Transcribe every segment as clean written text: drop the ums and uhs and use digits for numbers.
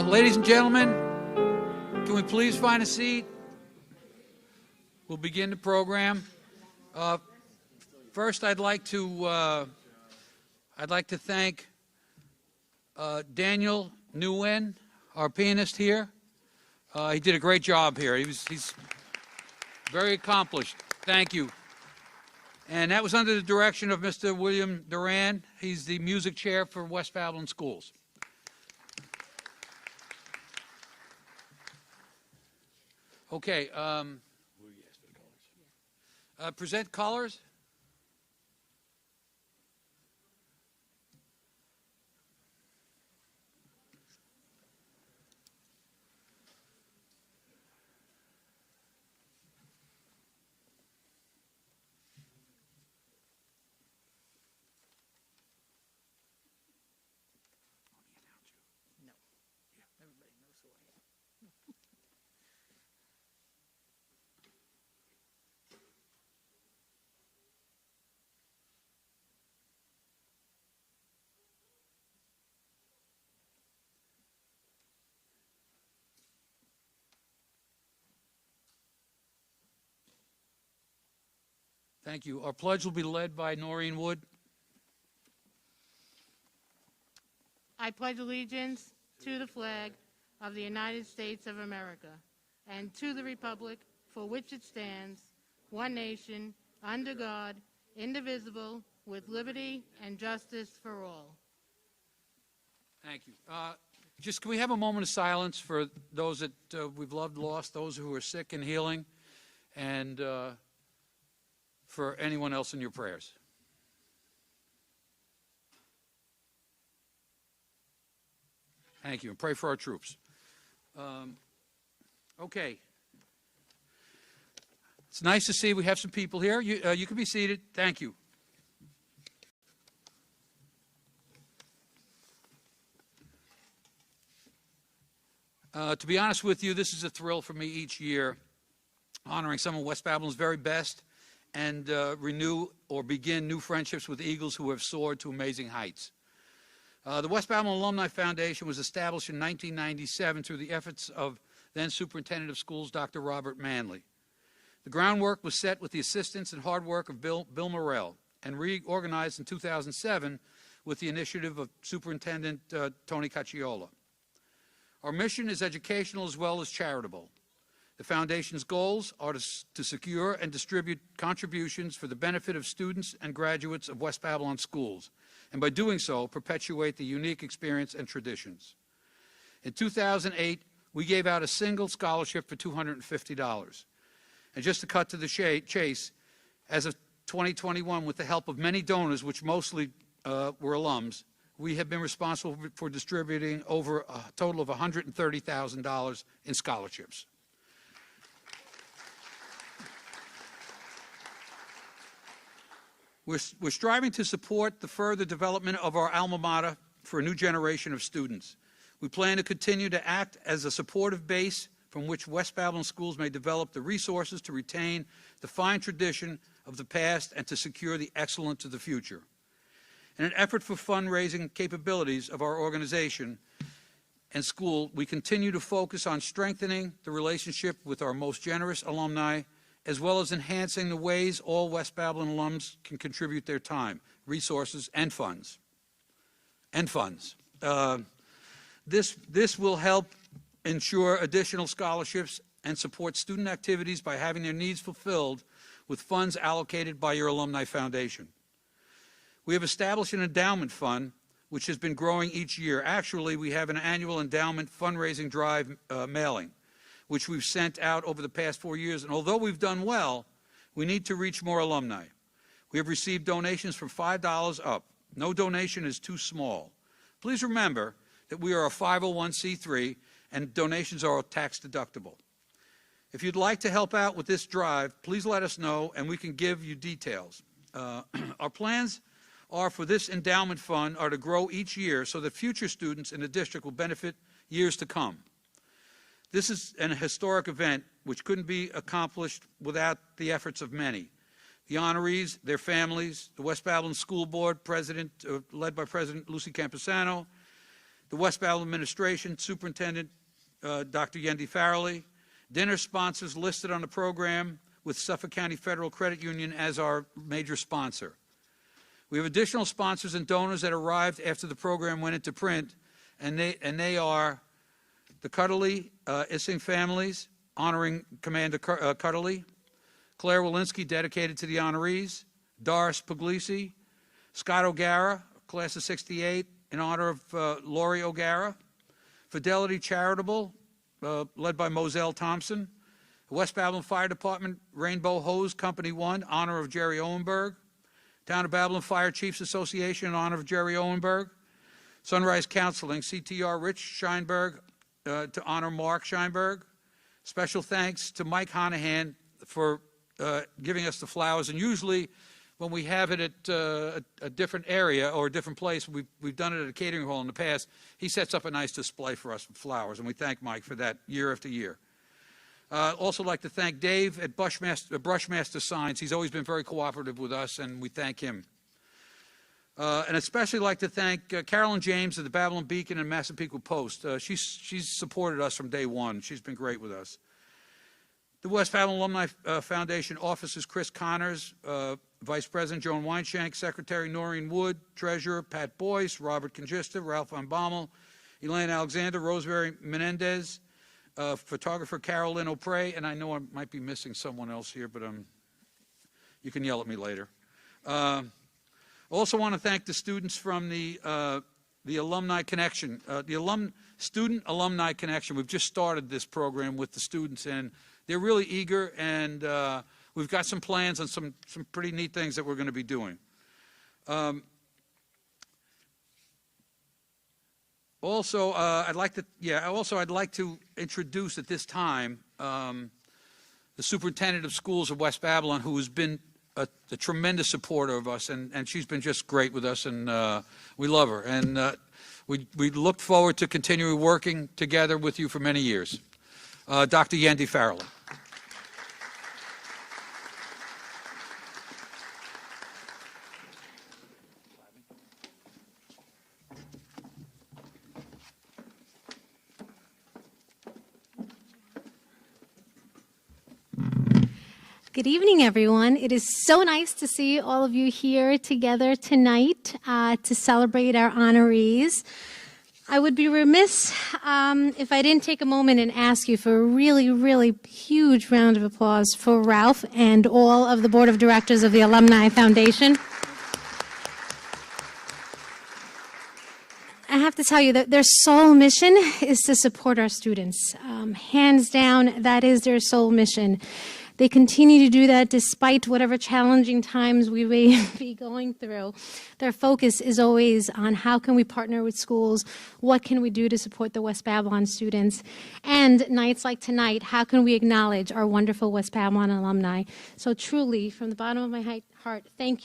Ladies and gentlemen, can we please find a seat? We'll begin the program. First, I'd like to thank Daniel Nguyen, our pianist here. He did a great job here. He's very accomplished. Thank you. And that was under the direction of Mr. William Duran. He's the music chair for West Babylon Schools. Okay, present colors. Thank you. Our pledge will be led by Noreen Wood. I pledge allegiance to the flag of the United States of America and to the republic for which it stands, one nation, under God, indivisible, with liberty and justice for all. Thank you. Just can we have a moment of silence for those that we've loved, lost, those who are sick and healing, and for anyone else in your prayers. Thank you, and pray for our troops. Okay. It's nice to see we have some people here. You can be seated. Thank you. To be honest with you, this is a thrill for me each year, honoring some of West Babylon's very best and renew or begin new friendships with Eagles who have soared to amazing heights. The West Babylon Alumni Foundation was established in 1997 through the efforts of then Superintendent of Schools, Dr. Robert Manley. The groundwork was set with the assistance and hard work of Bill Morrell and reorganized in 2007 with the initiative of Superintendent Tony Cacciola. Our mission is educational as well as charitable. The Foundation's goals are to secure and distribute contributions for the benefit of students and graduates of West Babylon schools, and by doing so, perpetuate the unique experience and traditions. In 2008, we gave out a single scholarship for $250. And just to cut to the chase, as of 2021, with the help of many donors, which mostly were alums, we have been responsible for distributing over a total of $130,000 in scholarships. We're striving to support the further development of our alma mater for a new generation of students. We plan to continue to act as a supportive base from which West Babylon schools may develop the resources to retain the fine tradition of the past and to secure the excellence of the future. In an effort for fundraising capabilities of our organization and school, we continue to focus on strengthening the relationship with our most generous alumni, as well as enhancing the ways all West Babylon alums can contribute their time, resources, and funds. This will help ensure additional scholarships and support student activities by having their needs fulfilled with funds allocated by your Alumni Foundation. We have established an endowment fund, which has been growing each year. Actually, we have an annual endowment fundraising drive mailing, which we've sent out over the past 4 years. And although we've done well, we need to reach more alumni. We have received donations from $5 up. No donation is too small. Please remember that we are a 501c3 and donations are tax deductible. If you'd like to help out with this drive, please let us know and we can give you details. Our plans are for this endowment fund are to grow each year so that future students in the district will benefit years to come. This is an historic event which couldn't be accomplished without the efforts of many. The honorees, their families, the West Babylon School Board, led by President Lucy Camposano, the West Babylon Administration, Superintendent Dr. Yendi Farrelly, dinner sponsors listed on the program with Suffolk County Federal Credit Union as our major sponsor. We have additional sponsors and donors that arrived after the program went into print, and they are the Cudry Issing families, honoring Commander Cudry, Claire Walensky, dedicated to the honorees, Doris Puglisi, Scott O'Gara, class of 68, in honor of Lori O'Gara, Fidelity Charitable, led by Moselle Thompson, West Babylon Fire Department, Rainbow Hose Company 1, honor of Jerry Owenberg, Town of Babylon Fire Chiefs Association, in honor of Jerry Owenberg, Sunrise Counseling, CTR Rich Scheinberg, to honor Mark Scheinberg. Special thanks to Mike Honahan for giving us the flowers, and usually when we have it at a different area or a different place, we've done it at a catering hall in the past, he sets up a nice display for us with flowers, and we thank Mike for that year after year. Also like to thank Dave at Brushmaster Signs. He's always been very cooperative with us, and we thank him. And especially like to thank Carolyn James at the Babylon Beacon and Massapequa Post. She's supported us from day one. She's been great with us. The West Babylon Alumni Foundation officers, Chris Connors, Vice President Joan Weinshank, Secretary Noreen Wood, Treasurer Pat Boyce, Robert Congista, Ralph Von Bommel, Elaine Alexander, Rosemary Menendez, photographer Carolyn O'Prey, and I know I might be missing someone else here, but you can yell at me later. Also want to thank the students from the Alumni Connection, Student Alumni Connection. We've just started this program with the students, and they're really eager, and we've got some plans on some pretty neat things that we're going to be doing. I'd like to introduce at this time the Superintendent of Schools of West Babylon, who has been a tremendous supporter of us, and she's been just great with us, and we love her. And we look forward to continuing working together with you for many years. Dr. Yendi Farrelly. Good evening, everyone. It is so nice to see all of you here together tonight to celebrate our honorees. I would be remiss if I didn't take a moment and ask you for a really, really huge round of applause for Ralph and all of the Board of Directors of the Alumni Foundation. I have to tell you that their sole mission is to support our students. Hands down, that is their sole mission. They continue to do that despite whatever challenging times we may be going through. Their focus is always on how can we partner with schools, what can we do to support the West Babylon students, and nights like tonight, how can we acknowledge our wonderful West Babylon alumni. So truly, from the bottom of my heart, thank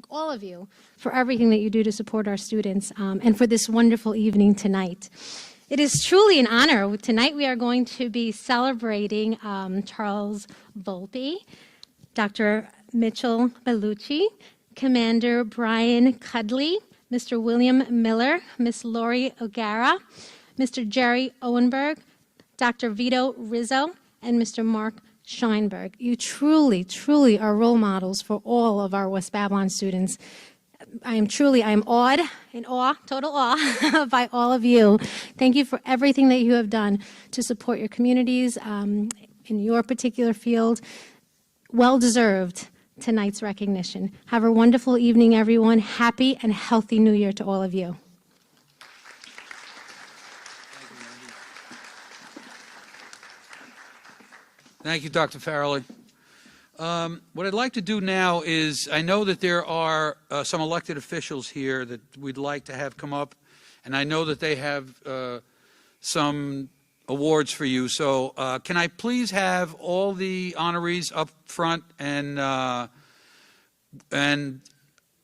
all of you for everything that you do to support our students and for this wonderful evening tonight. It is truly an honor. Tonight we are going to be celebrating Charles Volpe, Dr. Mitchell Bellucci, Commander Brian Cudry, Mr. William Miller, Miss Lori O'Gara, Mr. Jerry Owenberg, Dr. Vito Rizzo, and Mr. Mark Scheinberg. You truly, truly are role models for all of our West Babylon students. I am in awe, total awe by all of you. Thank you for everything that you have done to support your communities in your particular field. Well-deserved tonight's recognition. Have a wonderful evening, everyone. Happy and healthy New Year to all of you. Thank you, Dr. Farrelly. What I'd like to do now is, I know that there are some elected officials here that we'd like to have come up, and I know that they have some awards for you. So can I please have all the honorees up front and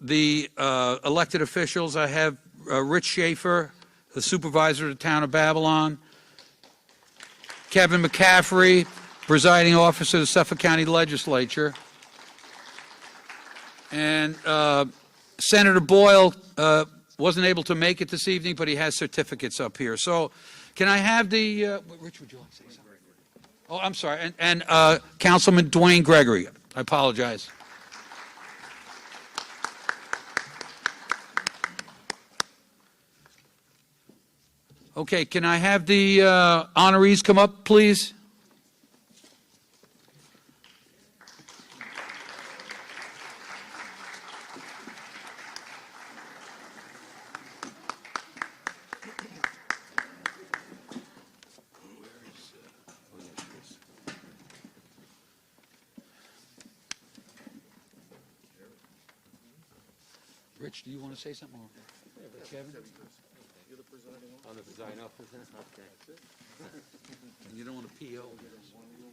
the elected officials? I have Rich Schaefer, the supervisor of the town of Babylon, Kevin McCaffrey, presiding officer of the Suffolk County Legislature, and Senator Boyle wasn't able to make it this evening, but he has certificates up here. So can I have the, Rich, would you like to say something? Oh, I'm sorry, and Councilman Dwayne Gregory. I apologize. Okay, can I have the honorees come up, please? Rich, do you want to say something? Kevin? On the design officer? Okay. And you don't want a PO?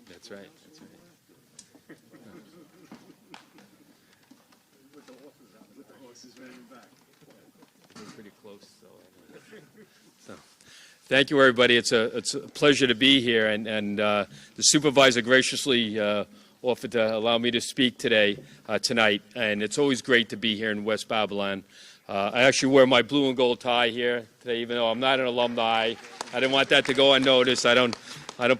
That's right. That's right. With the horses ready back. We're pretty close, so. Thank you, everybody. It's a pleasure to be here, and the supervisor graciously offered to allow me to speak tonight, and it's always great to be here in West Babylon. I actually wear my blue and gold tie here today, even though I'm not an alumni. I didn't want that to go unnoticed. I don't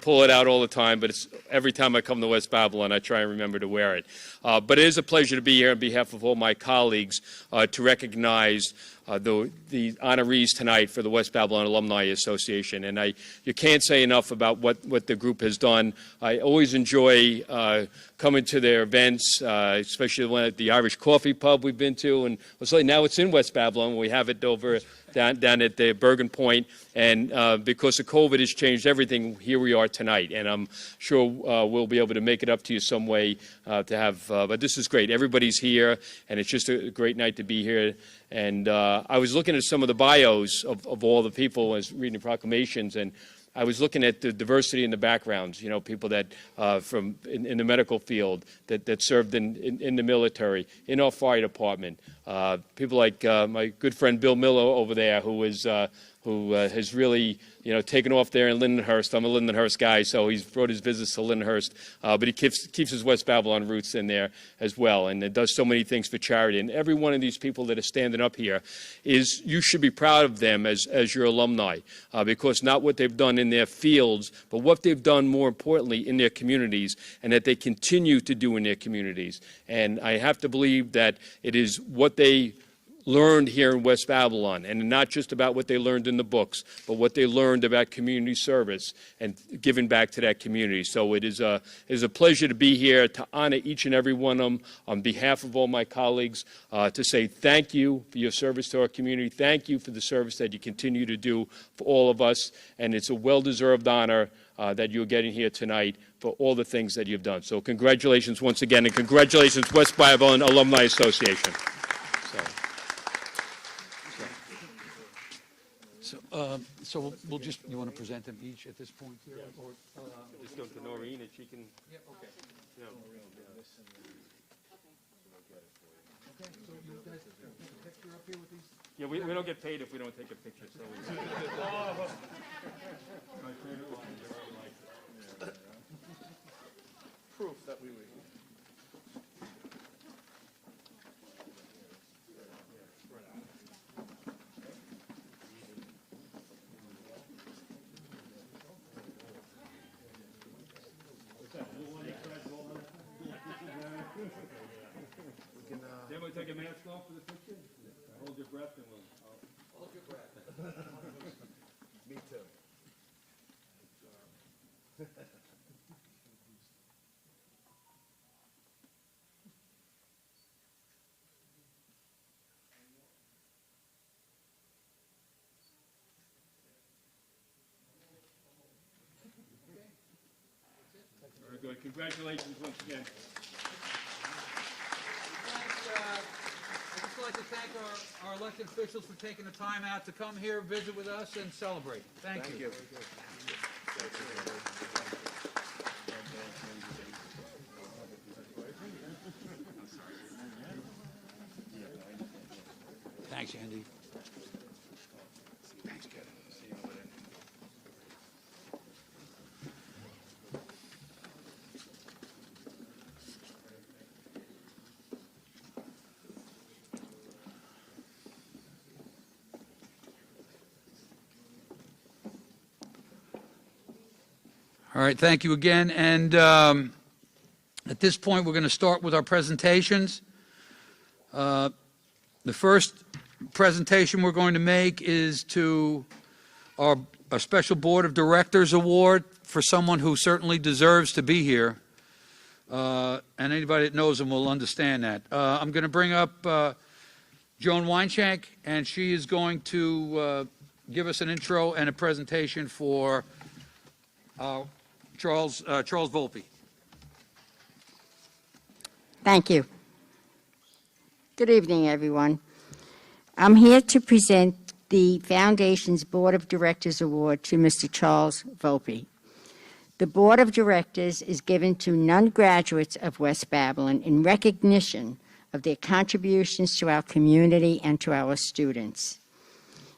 pull it out all the time, but it's every time I come to West Babylon, I try and remember to wear it. But it is a pleasure to be here on behalf of all my colleagues to recognize the honorees tonight for the West Babylon Alumni Association. And you can't say enough about what the group has done. I always enjoy coming to their events, especially the one at the Irish Coffee Pub we've been to. And now it's in West Babylon. We have it over down at the Bergen Point. And because of COVID has changed everything, here we are tonight. And I'm sure we'll be able to make it up to you some way to have, but this is great. Everybody's here, and it's just a great night to be here. And I was looking at some of the bios of all the people. I was reading the proclamations, and I was looking at the diversity in the backgrounds, you know, people that from in the medical field that served in the military, in our fire department, people like my good friend Bill Miller over there, who has really, you know, taken off there in Lindenhurst. I'm a Lindenhurst guy, so he's brought his business to Lindenhurst, but he keeps his West Babylon roots in there as well, and it does so many things for charity. And every one of these people that are standing up here you should be proud of them as your alumni, because not what they've done in their fields, but what they've done more importantly in their communities, and that they continue to do in their communities. And I have to believe that it is what they learned here in West Babylon, and not just about what they learned in the books, but what they learned about community service and giving back to that community. So it is a pleasure to be here to honor each and every one of them on behalf of all my colleagues, to say thank you for your service to our community. Thank you for the service that you continue to do for all of us, and it's a well-deserved honor that you're getting here tonight for all the things that you've done. So congratulations once again, and congratulations West Babylon Alumni Association. So we'll just, you want to present them each at this point here? Yeah. Or, just go to Noreen and she can. Yeah, okay. You know. Okay, so you guys take a picture up here with these? Yeah, we don't get paid if we don't take a picture. So Proof that we were. Everyone take a mask off for the picture? Hold your breath and we'll... Hold your breath. Me too. Very good. Congratulations once again. I just like to thank our elected officials for taking the time out to come here, visit with us, and celebrate. Thank you. Thanks, Andy. Thanks, Kevin. All right, thank you again. And at this point, we're going to start with our presentations. The first presentation we're going to make is to our Special Board of Directors Award for someone who certainly deserves to be here. And anybody that knows him will understand that. I'm going to bring up Joan Weinshank, and she is going to give us an intro and a presentation for Charles Volpe. Thank you. Good evening, everyone. I'm here to present the Foundation's Board of Directors Award to Mr. Charles Volpe. The Board of Directors is given to non-graduates of West Babylon in recognition of their contributions to our community and to our students.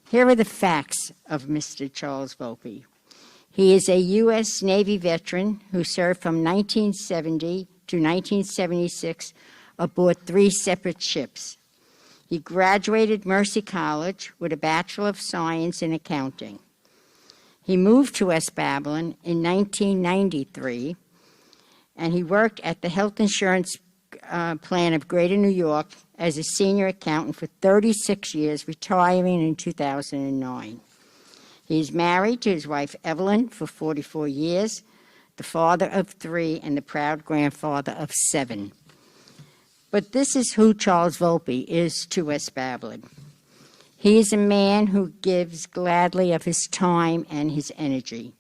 Here are the facts of Mr. Charles Volpe. He is a U.S. Navy veteran who served from 1970 to 1976 aboard 3 separate ships. He graduated Mercy College with a Bachelor of Science in Accounting. He moved to West Babylon in 1993, and he worked at the Health Insurance Plan of Greater New York as a senior accountant for 36 years, retiring in 2009. He is married to his wife Evelyn for 44 years, the father of 3, and the proud grandfather of 7. But this is who Charles Volpe is to West Babylon. He is a man who gives gladly of his time and his energy.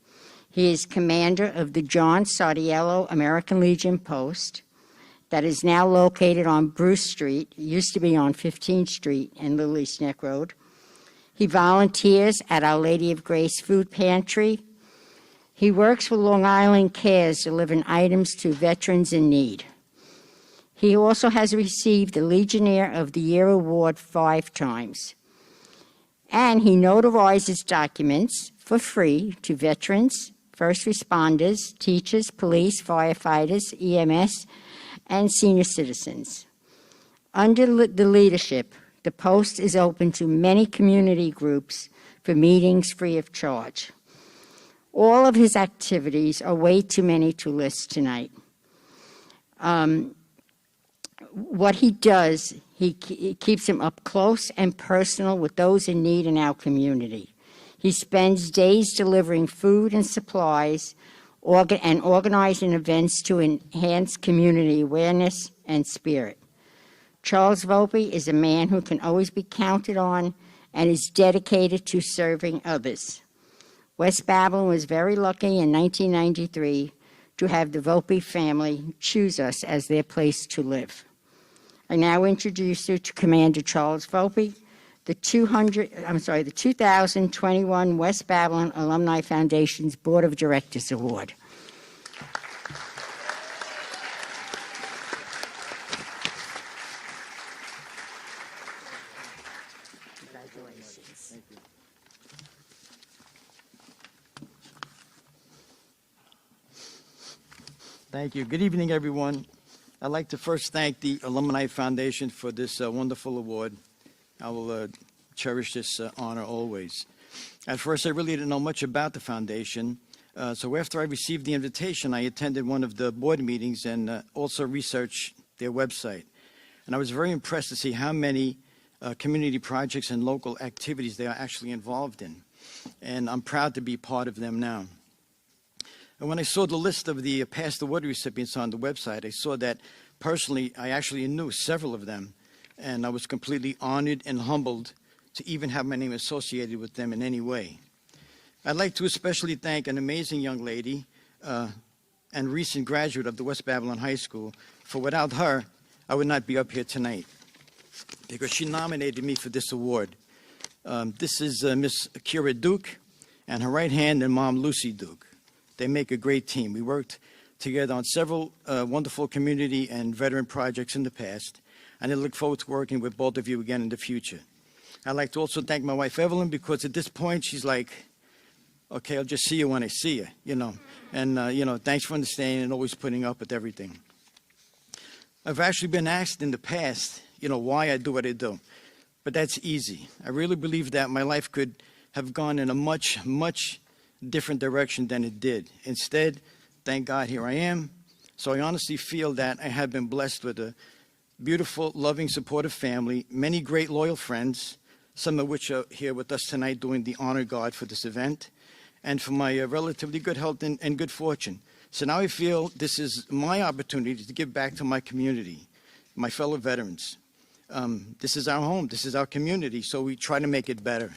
He is commander of the John Sardiello American Legion Post that is now located on Bruce Street. It used to be on 15th Street and Little East Neck Road. He volunteers at Our Lady of Grace Food Pantry. He works for Long Island Cares, delivering items to veterans in need. He also has received the Legionnaire of the Year award 5 times. And he notarizes documents for free to veterans, first responders, teachers, police, firefighters, EMS, and senior citizens. Under the leadership, the Post is open to many community groups for meetings free of charge. All of his activities are way too many to list tonight. What he does, he keeps him up close and personal with those in need in our community. He spends days delivering food and supplies and organizing events to enhance community awareness and spirit. Charles Volpe is a man who can always be counted on and is dedicated to serving others. West Babylon was very lucky in 1993 to have the Volpe family choose us as their place to live. I now introduce you to Commander Charles Volpe, the 2021 West Babylon Alumni Foundation's Board of Directors Award. Congratulations. Thank you. Thank you. Good evening, everyone. I'd like to first thank the Alumni Foundation for this wonderful award. I will cherish this honor always. At first, I really didn't know much about the foundation, so after I received the invitation, I attended one of the board meetings and also researched their website. And I was very impressed to see how many community projects and local activities they are actually involved in. And I'm proud to be part of them now. And when I saw the list of the past award recipients on the website, I saw that personally, I actually knew several of them, and I was completely honored and humbled to even have my name associated with them in any way. I'd like to especially thank an amazing young lady and recent graduate of the West Babylon High School, for without her, I would not be up here tonight. because she nominated me for this award. This is Miss Kira Duke and her right hand and Mom Lucy Duke. They make a great team. We worked together on several wonderful community and veteran projects in the past, and I look forward to working with both of you again in the future. I'd like to also thank my wife, Evelyn, because at this point, she's like, okay, I'll just see you when I see you, you know. And, you know, thanks for understanding and always putting up with everything. I've actually been asked in the past, you know, why I do what I do. But that's easy. I really believe that my life could have gone in a much, much different direction than it did. Instead, thank God, here I am. So I honestly feel that I have been blessed with a beautiful, loving, supportive family, many great, loyal friends, some of which are here with us tonight doing the honor guard for this event, and for my relatively good health and good fortune. So now I feel this is my opportunity to give back to my community, my fellow veterans. This is our home, this is our community, so we try to make it better.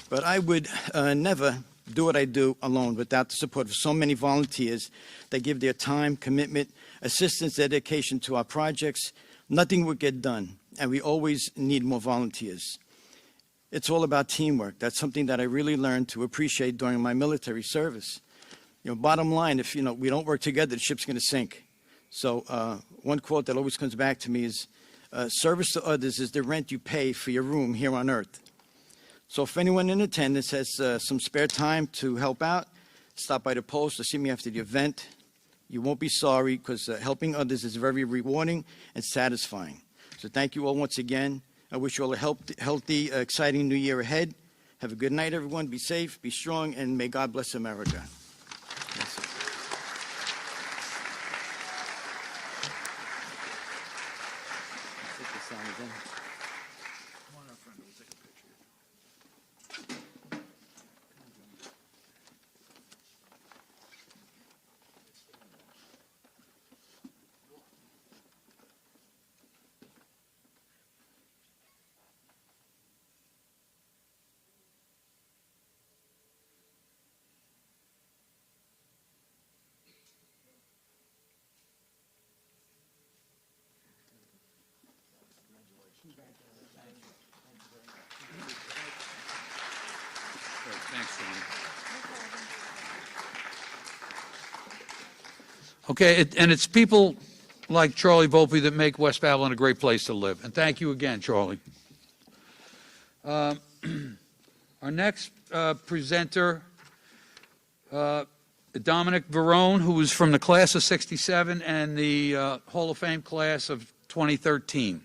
But I would never do what I do alone without the support of so many volunteers that give their time, commitment, assistance, dedication to our projects. Nothing would get done, and we always need more volunteers. It's all about teamwork. That's something that I really learned to appreciate during my military service. You know, bottom line, if, you know, we don't work together, the ship's going to sink. So one quote that always comes back to me is, service to others is the rent you pay for your room here on earth. So if anyone in attendance has some spare time to help out, stop by the post or see me after the event. You won't be sorry, because helping others is very rewarding and satisfying. So thank you all once again. I wish you all a healthy, exciting new year ahead. Have a good night, everyone. Be safe, be strong, and may God bless America. Thanks, Charlie. Okay, and it's people like Charlie Volpe that make West Babylon a great place to live. And thank you again, Charlie. Our next presenter, Dominic Verone, who is from the class of '67 and the Hall of Fame class of 2013.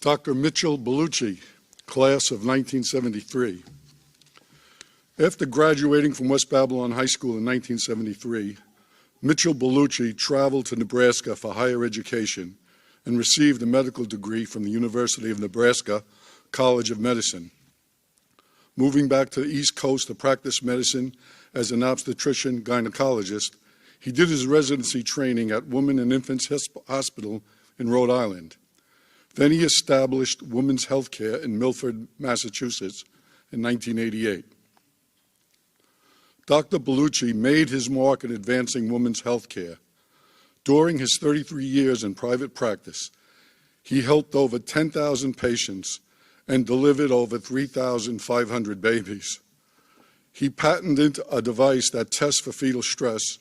Dr. Mitchell Bellucci, class of 1973. After graduating from West Babylon High School in 1973, Mitchell Bellucci traveled to Nebraska for higher education and received a medical degree from the University of Nebraska College of Medicine. Moving back to the East Coast to practice medicine as an obstetrician gynecologist, he did his residency training at Women and Infants Hospital in Rhode Island. Then he established women's health care in Milford, Massachusetts in 1988. Dr. Bellucci made his mark in advancing women's health care. During his 33 years in private practice, he helped over 10,000 patients and delivered over 3,500 babies. He patented a device that tests for fetal stress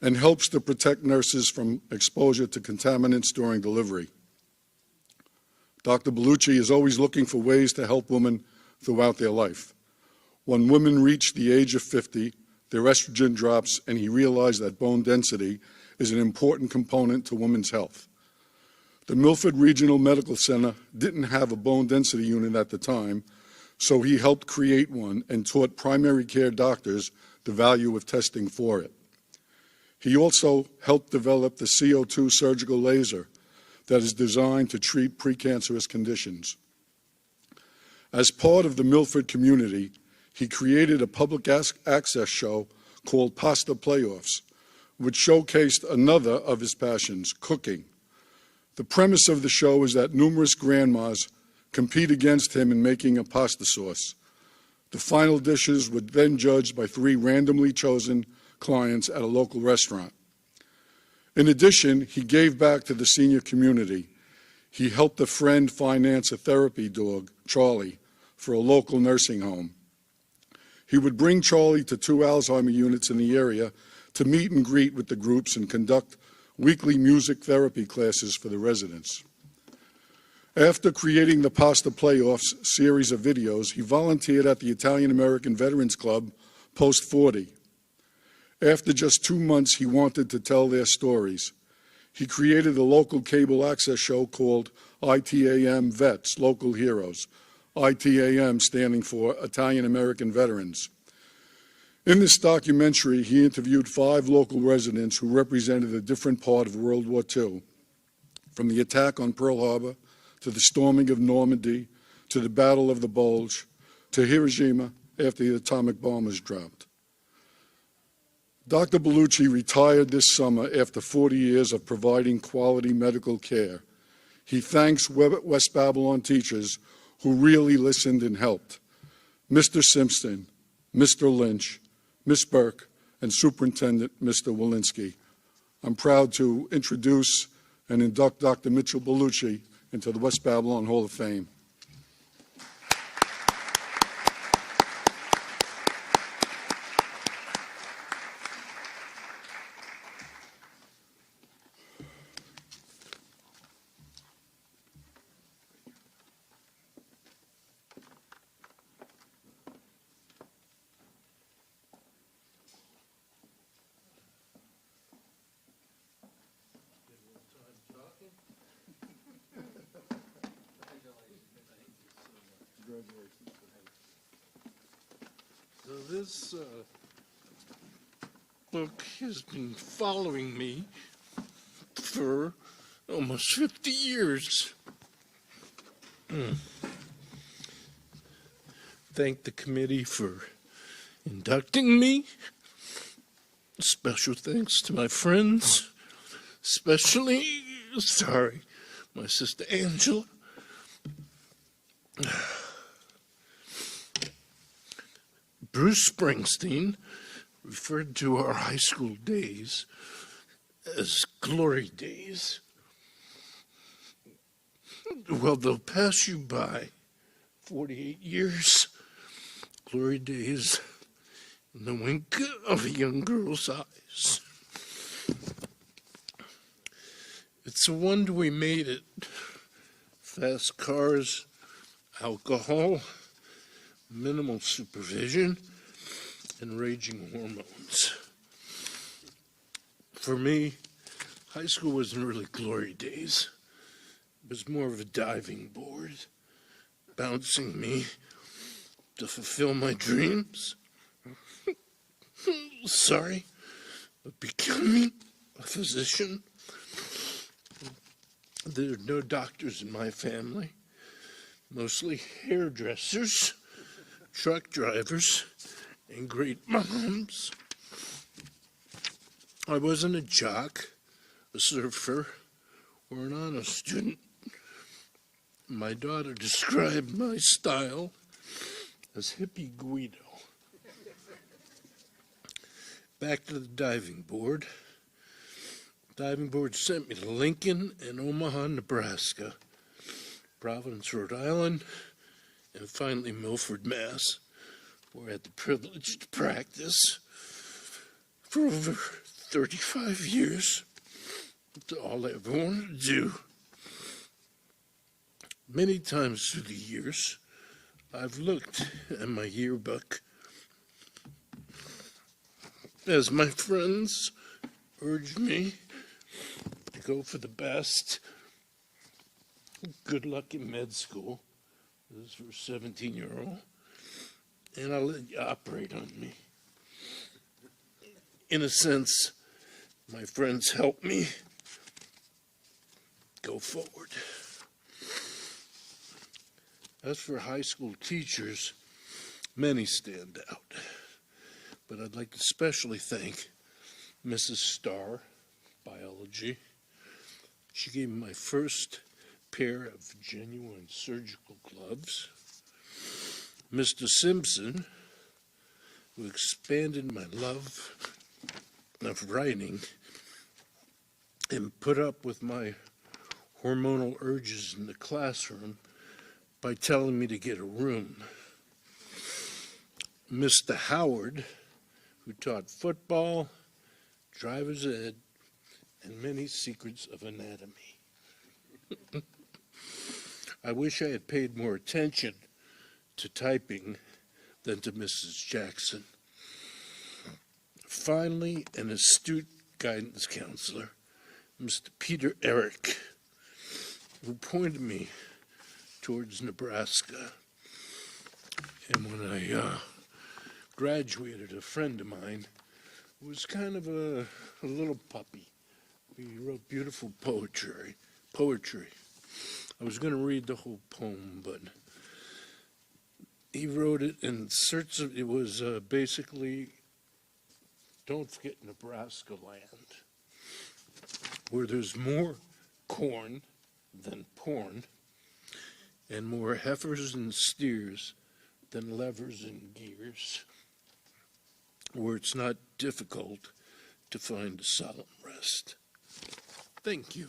and helps to protect nurses from exposure to contaminants during delivery. Dr. Bellucci is always looking for ways to help women throughout their life. When women reach the age of 50, their estrogen drops, and he realized that bone density is an important component to women's health. The Milford Regional Medical Center didn't have a bone density unit at the time, so he helped create one and taught primary care doctors the value of testing for it. He also helped develop the CO2 surgical laser that is designed to treat precancerous conditions. As part of the Milford community, he created a public access show called Pasta Playoffs, which showcased another of his passions, cooking. The premise of the show is that numerous grandmas compete against him in making a pasta sauce. The final dishes were then judged by 3 randomly chosen clients at a local restaurant. In addition, he gave back to the senior community. He helped a friend finance a therapy dog, Charlie, for a local nursing home. He would bring Charlie to 2 Alzheimer units in the area to meet and greet with the groups and conduct weekly music therapy classes for the residents. After creating the Pasta Playoffs series of videos, he volunteered at the Italian American Veterans Club Post 40. After just 2 months, he wanted to tell their stories. He created a local cable access show called ITAM Vets, Local Heroes, ITAM standing for Italian American Veterans. In this documentary, he interviewed 5 local residents who represented a different part of World War II, from the attack on Pearl Harbor, to the storming of Normandy, to the Battle of the Bulge, to Hiroshima after the atomic bomb was dropped. Dr. Bellucci retired this summer after 40 years of providing quality medical care. He thanks West Babylon teachers who really listened and helped. Mr. Simpson, Mr. Lynch, Ms. Burke, and Superintendent Mr. Walensky. I'm proud to introduce and induct Dr. Mitchell Bellucci into the West Babylon Hall of Fame. So this book has been following me for almost 50 years. Thank the committee for inducting me. Special thanks to my friends, especially, my sister Angela. Bruce Springsteen referred to our high school days as glory days. Well, they'll pass you by, 48 years, glory days in the wink of a young girl's eyes. It's a wonder we made it. Fast cars, alcohol, minimal supervision, and raging hormones. For me, high school wasn't really glory days. It was more of a diving board, bouncing me to fulfill my dreams. But becoming a physician. There are no doctors in my family, mostly hairdressers, truck drivers, and great moms. I wasn't a jock, a surfer, or an honor student. My daughter described my style as hippie Guido. Back to the diving board. Diving board sent me to Lincoln and Omaha, Nebraska, Providence, Rhode Island, and finally Milford, Mass., where I had the privilege to practice for over 35 years. It's all I ever wanted to do. Many times through the years, I've looked at my yearbook as my friends urged me to go for the best. Good luck in med school. This is for a 17-year-old. And I'll let you operate on me. In a sense, my friends helped me go forward. As for high school teachers, Many stand out, but I'd like to especially thank Mrs. Starr, biology. She gave me my first pair of genuine surgical gloves. Mr. Simpson, who expanded my love of writing and put up with my hormonal urges in the classroom by telling me to get a room. Mr. Howard, who taught football, driver's ed, and many secrets of anatomy. I wish I had paid more attention to typing than to Mrs. Jackson. Finally, an astute guidance counselor, Mr. Peter Eric, who pointed me towards Nebraska. And when I graduated, a friend of mine who was kind of a little puppy. He wrote beautiful poetry. I was going to read the whole poem, but he wrote it in search of, it was basically, don't forget Nebraska land, where there's more corn than porn, and more heifers and steers than levers and gears, where it's not difficult to find a solemn rest. Thank you.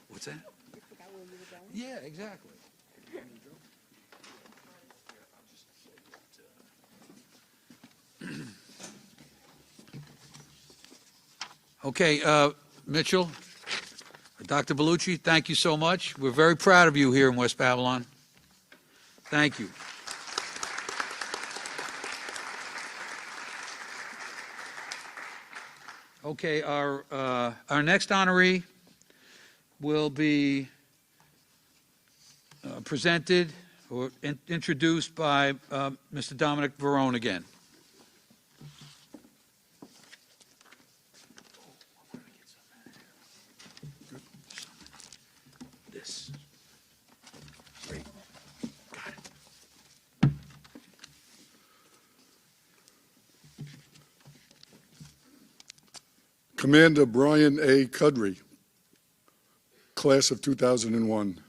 What's that? Yeah, exactly. Okay, Mitchell, Dr. Bellucci, thank you so much. We're very proud of you here in West Babylon. Thank you. Okay, our next honoree will be presented or introduced by Mr. Dominic Verone again. This. Great. Got it. Commander Brian A. Cudry, class of 2001.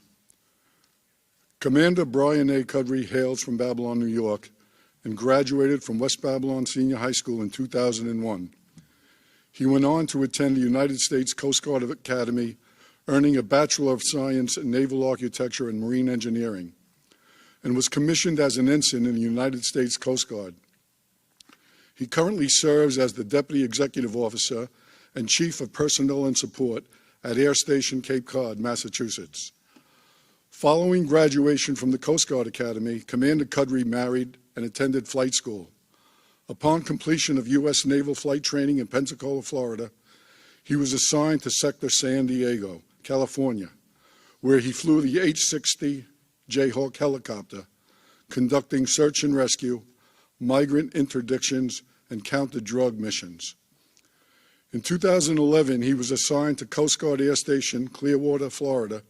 Commander Brian A. Cudry hails from Babylon, New York, and graduated from West Babylon Senior High School in 2001. He went on to attend the United States Coast Guard Academy, earning a Bachelor of Science in Naval Architecture and Marine Engineering, and was commissioned as an ensign in the United States Coast Guard. He currently serves as the Deputy Executive Officer and Chief of Personnel and Support at Air Station Cape Cod, Massachusetts. Following graduation from the Coast Guard Academy, Commander Cudry married and attended flight school. Upon completion of U.S. Naval flight training in Pensacola, Florida, he was assigned to Sector San Diego, California, where he flew the H-60 Jayhawk helicopter, conducting search and rescue, migrant interdictions, and counter-drug missions. In 2011, he was assigned to Coast Guard Air Station, Clearwater, Florida,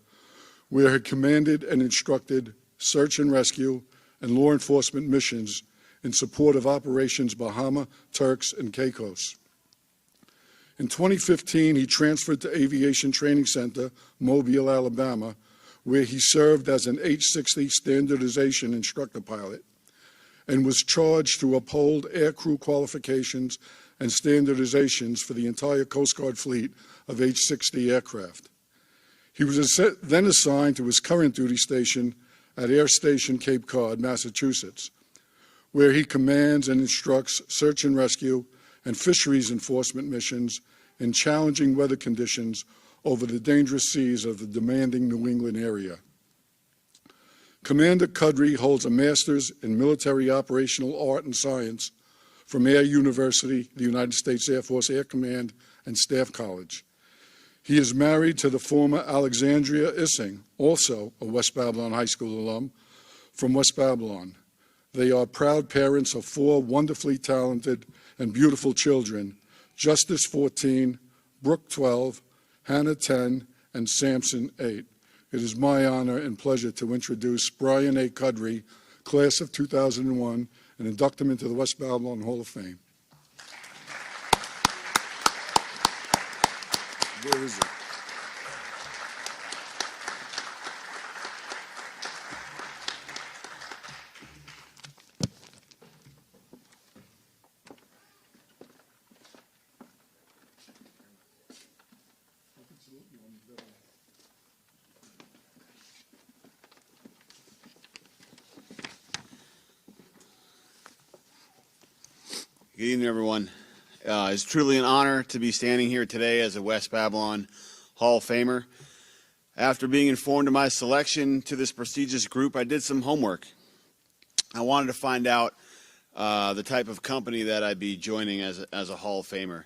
where he commanded and instructed search and rescue and law enforcement missions in support of Operations Bahama, Turks, and Caicos. In 2015, he transferred to Aviation Training Center, Mobile, Alabama, where he served as an H-60 standardization instructor pilot and was charged to uphold aircrew qualifications and standardizations for the entire Coast Guard fleet of H-60 aircraft. He was then assigned to his current duty station at Air Station Cape Cod, Massachusetts, where he commands and instructs search and rescue and fisheries enforcement missions in challenging weather conditions over the dangerous seas of the demanding New England area. Commander Cudry holds a master's in military operational art and science from Air University, the United States Air Force Air Command and Staff College. He is married to the former Alexandria Issing, also a West Babylon High School alum from West Babylon. They are proud parents of 4 wonderfully talented and beautiful children, Justice 14, Brooke 12, Hannah 10, and Samson 8. It is my honor and pleasure to introduce Brian A. Cudry, class of 2001, and induct him into the West Babylon Hall of Fame. Where is it? Good evening, everyone. It's truly an honor to be standing here today as a West Babylon Hall of Famer. After being informed of my selection to this prestigious group, I did some homework. I wanted to find out the type of company that I'd be joining as a Hall of Famer.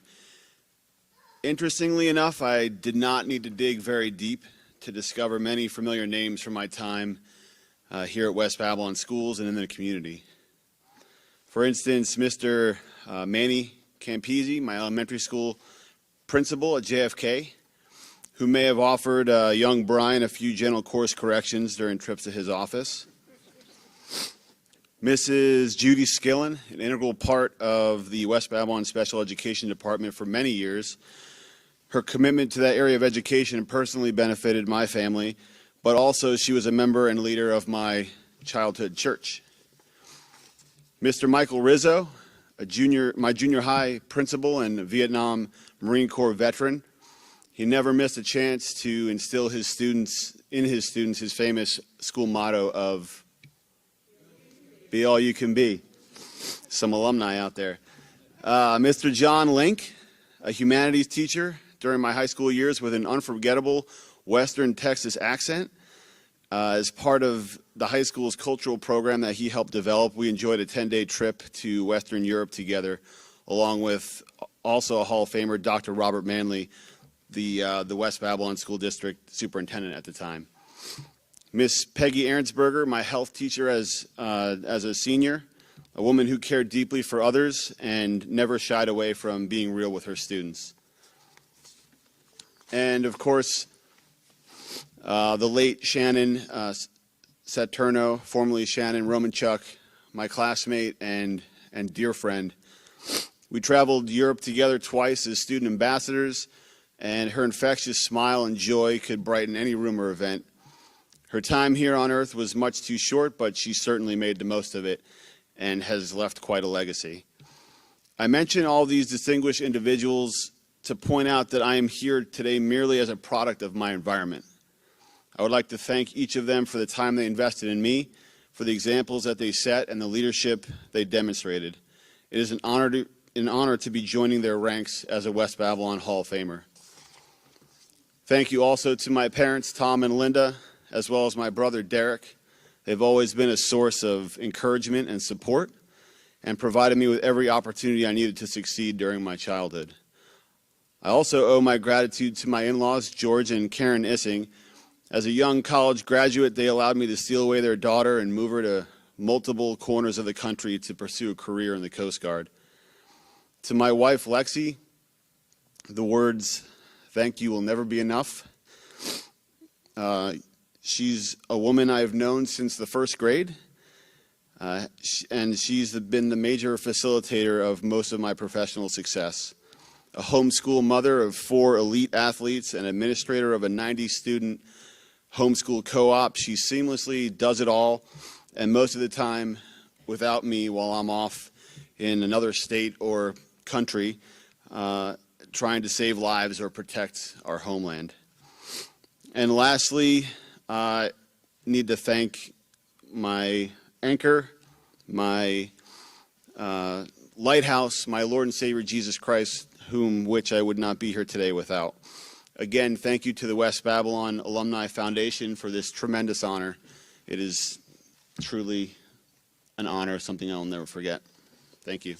Interestingly enough, I did not need to dig very deep to discover many familiar names from my time here at West Babylon Schools and in the community. For instance, Mr. Manny Campisi, my elementary school principal at JFK, who may have offered young Brian a few gentle course corrections during trips to his office. Mrs. Judy Skillen, an integral part of the West Babylon Special Education Department for many years. Her commitment to that area of education personally benefited my family, but also she was a member and leader of my childhood church. Mr. Michael Rizzo, my junior high principal and Vietnam Marine Corps veteran. He never missed a chance to instill in his students his famous school motto of "Be all you can be." Some alumni out there. Mr. John Link, a humanities teacher during my high school years with an unforgettable Western Texas accent. As part of the high school's cultural program that he helped develop, we enjoyed a 10-day trip to Western Europe together, along with also a Hall of Famer, Dr. Robert Manley, the West Babylon School District Superintendent at the time. Miss Peggy Ahrensberger, my health teacher as a senior, a woman who cared deeply for others and never shied away from being real with her students. And of course, the late Shannon Saturno, formerly Shannon Romanchuk, my classmate and dear friend. We traveled Europe together twice as student ambassadors, and her infectious smile and joy could brighten any room or event. Her time here on earth was much too short, but she certainly made the most of it and has left quite a legacy. I mention all these distinguished individuals to point out that I am here today merely as a product of my environment. I would like to thank each of them for the time they invested in me, for the examples that they set, and the leadership they demonstrated. It is an honor to be joining their ranks as a West Babylon Hall of Famer. Thank you also to my parents, Tom and Linda, as well as my brother, Derek. They've always been a source of encouragement and support and provided me with every opportunity I needed to succeed during my childhood. I also owe my gratitude to my in-laws, George and Karen Issing. As a young college graduate, they allowed me to steal away their daughter and move her to multiple corners of the country to pursue a career in the Coast Guard. To my wife, Lexi, the words, "Thank you will never be enough." She's a woman I've known since the first grade, and she's been the major facilitator of most of my professional success. A homeschool mother of 4 elite athletes and administrator of a 90-student homeschool co-op. She seamlessly does it all, and most of the time without me while I'm off in another state or country, trying to save lives or protect our homeland. And lastly, I need to thank my anchor, my lighthouse, my Lord and Savior Jesus Christ, which I would not be here today without. Again, thank you to the West Babylon Alumni Foundation for this tremendous honor. It is truly an honor, something I'll never forget. Thank you.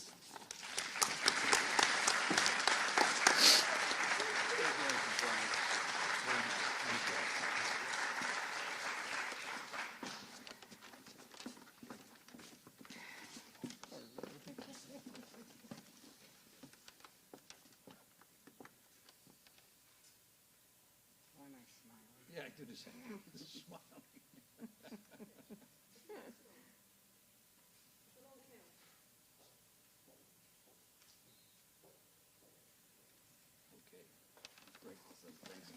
Yeah, I do the same. Smile. Okay. Great. Thanks.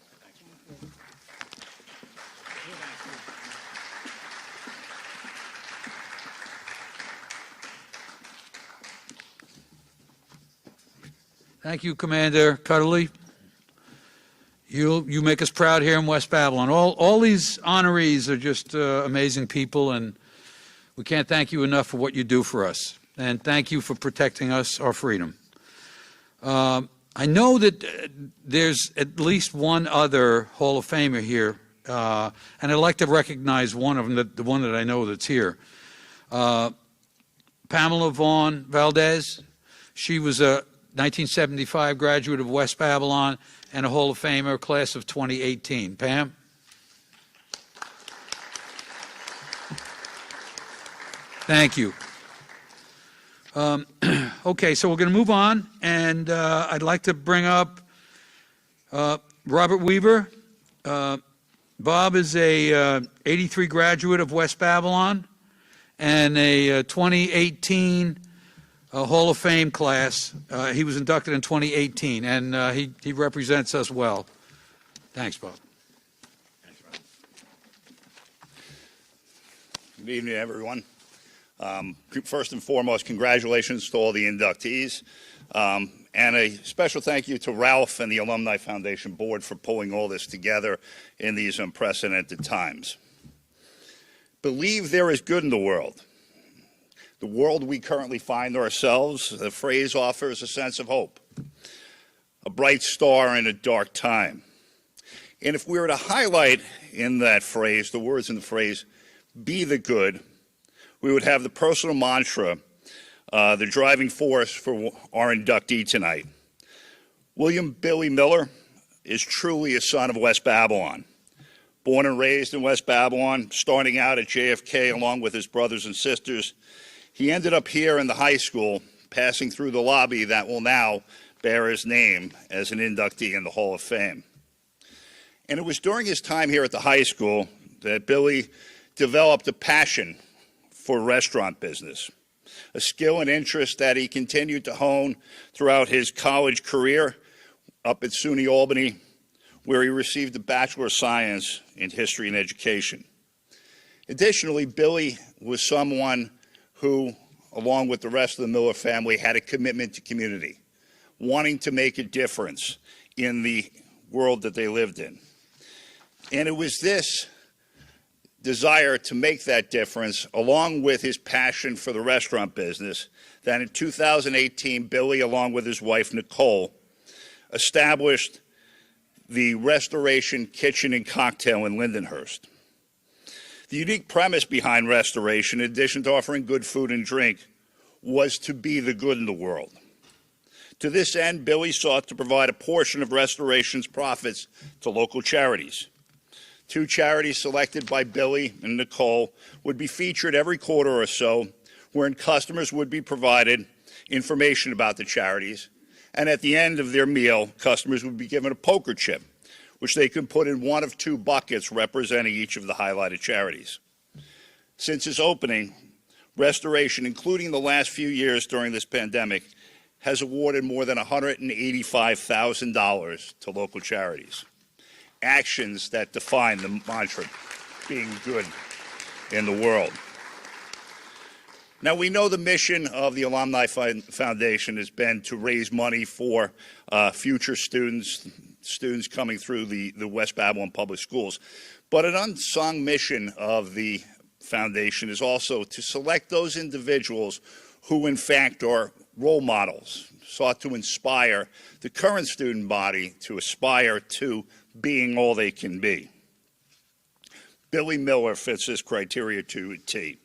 Thank you, Commander Cudry. You make us proud here in West Babylon. All these honorees are just amazing people, and we can't thank you enough for what you do for us. And thank you for protecting us, our freedom. I know that there's at least one other Hall of Famer here, and I'd like to recognize one of them, the one that I know that's here. Pamela Vaughn Valdez. She was a 1975 graduate of West Babylon and a Hall of Famer, class of 2018. Pam? Thank you. Okay, so we're going to move on, and I'd like to bring up Robert Weaver. Bob is a 83 graduate of West Babylon and a 2018 Hall of Fame class. He was inducted in 2018, and he represents us well. Thanks, Bob. Good evening, everyone. First and foremost, congratulations to all the inductees, and a special thank you to Ralph and the Alumni Foundation Board for pulling all this together in these unprecedented times. Believe there is good in the world. The world we currently find ourselves, the phrase offers a sense of hope, a bright star in a dark time. And if we were to highlight in that phrase, the words in the phrase, be the good, we would have the personal mantra, the driving force for our inductee tonight. William Billy Miller is truly a son of West Babylon. Born and raised in West Babylon, starting out at JFK along with his brothers and sisters, he ended up here in the high school, passing through the lobby that will now bear his name as an inductee in the Hall of Fame. And it was during his time here at the high school that Billy developed a passion for restaurant business, a skill and interest that he continued to hone throughout his college career up at SUNY Albany, where he received a Bachelor of Science in History and Education. Additionally, Billy was someone who, along with the rest of the Miller family, had a commitment to community, wanting to make a difference in the world that they lived in. And it was this desire to make that difference, along with his passion for the restaurant business, that in 2018, Billy, along with his wife, Nicole, established the Restoration Kitchen and Cocktail in Lindenhurst. The unique premise behind Restoration, in addition to offering good food and drink, was to be the good in the world. To this end, Billy sought to provide a portion of Restoration's profits to local charities. 2 charities selected by Billy and Nicole would be featured every quarter or so, wherein customers would be provided information about the charities, and at the end of their meal, customers would be given a poker chip, which they could put in one of 2 buckets representing each of the highlighted charities. Since its opening, Restoration, including the last few years during this pandemic, has awarded more than $185,000 to local charities. Actions that define the mantra, being good in the world. Now, we know the mission of the Alumni Foundation has been to raise money for future students coming through the West Babylon Public Schools. But an unsung mission of the foundation is also to select those individuals who, in fact, are role models, sought to inspire the current student body to aspire to being all they can be. Billy Miller fits this criteria to a T.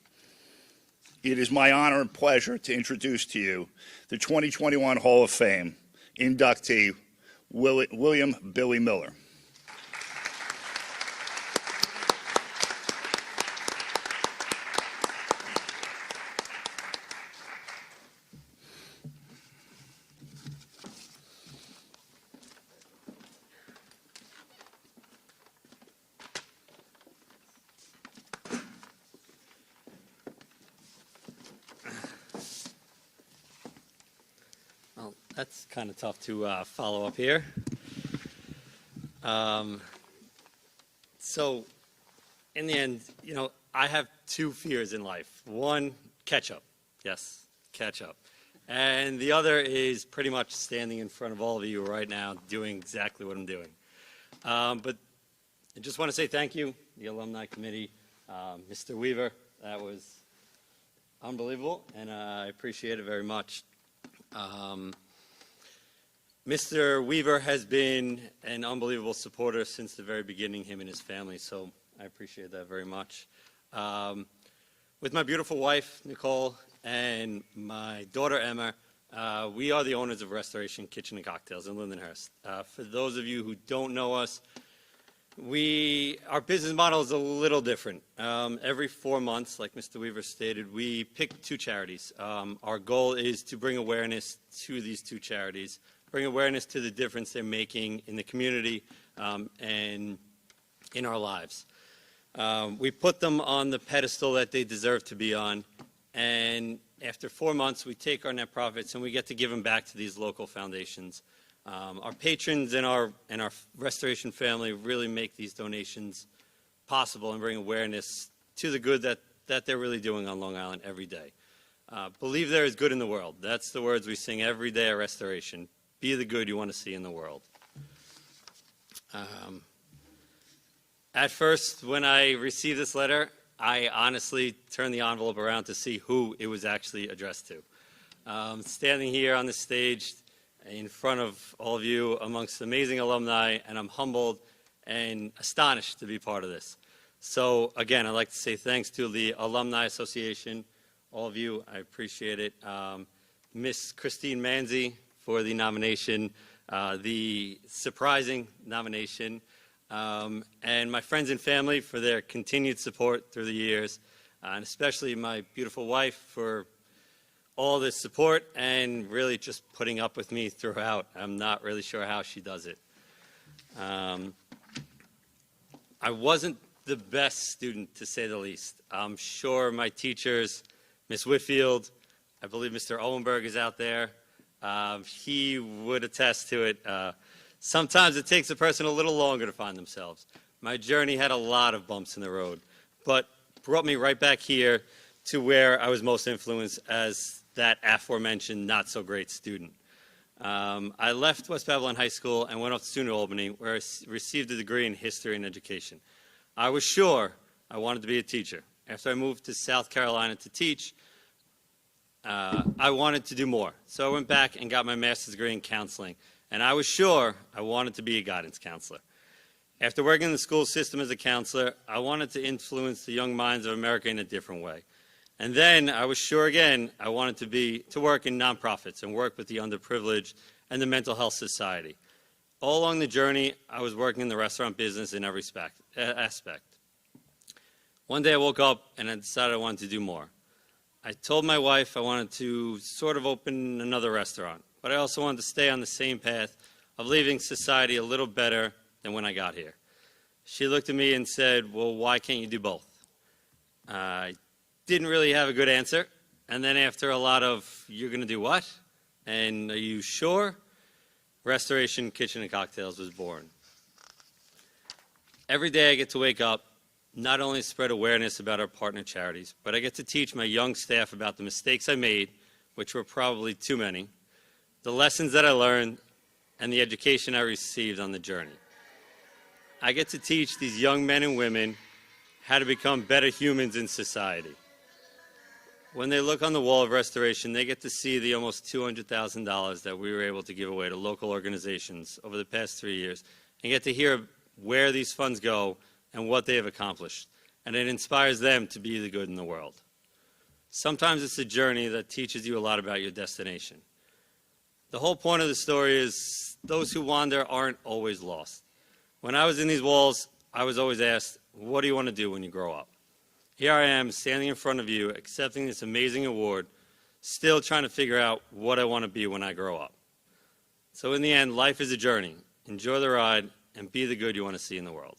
It is my honor and pleasure to introduce to you the 2021 Hall of Fame inductee, William Billy Miller. Well, that's kind of tough to follow up here. So, in the end, you know, I have two fears in life. One, catch up. Yes, catch up. And the other is pretty much standing in front of all of you right now doing exactly what I'm doing. But I just want to say thank you, the Alumni Committee, Mr. Weaver. That was unbelievable, and I appreciate it very much. Mr. Weaver has been an unbelievable supporter since the very beginning, him and his family, so I appreciate that very much. With my beautiful wife, Nicole, and my daughter, Emma, we are the owners of Restoration Kitchen and Cocktails in Lindenhurst. For those of you who don't know us, our business model is a little different. Every 4 months, like Mr. Weaver stated, we pick two charities. Our goal is to bring awareness to these two charities, bring awareness to the difference they're making in the community and in our lives. We put them on the pedestal that they deserve to be on, and after 4 months, we take our net profits and we get to give them back to these local foundations. Our patrons and our restoration family really make these donations possible and bring awareness to the good that they're really doing on Long Island every day. Believe there is good in the world. That's the words we sing every day at Restoration. Be the good you want to see in the world. At first, when I received this letter, I honestly turned the envelope around to see who it was actually addressed to. Standing here on the stage in front of all of you amongst amazing alumni, and I'm humbled and astonished to be part of this. So again, I'd like to say thanks to the Alumni Association, all of you, I appreciate it. Miss Christine Manzi for the nomination, the surprising nomination, and my friends and family for their continued support through the years, and especially my beautiful wife for all this support and really just putting up with me throughout. I'm not really sure how she does it. I wasn't the best student, to say the least. I'm sure my teachers, Miss Whitfield, I believe Mr. Owenberg is out there, he would attest to it. Sometimes it takes a person a little longer to find themselves. My journey had a lot of bumps in the road, but brought me right back here to where I was most influenced as that aforementioned not-so-great student. I left West Babylon High School and went off to SUNY Albany, where I received a degree in history and education. I was sure I wanted to be a teacher. After I moved to South Carolina to teach, I wanted to do more. So I went back and got my master's degree in counseling, and I was sure I wanted to be a guidance counselor. After working in the school system as a counselor, I wanted to influence the young minds of America in a different way. And then I was sure again I wanted to work in nonprofits and work with the underprivileged and the mental health society. All along the journey, I was working in the restaurant business in every aspect. One day I woke up and I decided I wanted to do more. I told my wife I wanted to sort of open another restaurant, but I also wanted to stay on the same path of leaving society a little better than when I got here. She looked at me and said, well, why can't you do both? I didn't really have a good answer. And then after a lot of, you're going to do what? And are you sure? Restoration Kitchen and Cocktails was born. Every day I get to wake up not only spread awareness about our partner charities, but I get to teach my young staff about the mistakes I made, which were probably too many, the lessons that I learned, and the education I received on the journey. I get to teach these young men and women how to become better humans in society. When they look on the wall of restoration, they get to see the almost $200,000 that we were able to give away to local organizations over the past 3 years, and get to hear where these funds go and what they have accomplished. And it inspires them to be the good in the world. Sometimes it's a journey that teaches you a lot about your destination. The whole point of the story is those who wander aren't always lost. When I was in these walls, I was always asked, what do you want to do when you grow up? Here I am, standing in front of you, accepting this amazing award, still trying to figure out what I want to be when I grow up. So in the end, life is a journey. Enjoy the ride and be the good you want to see in the world.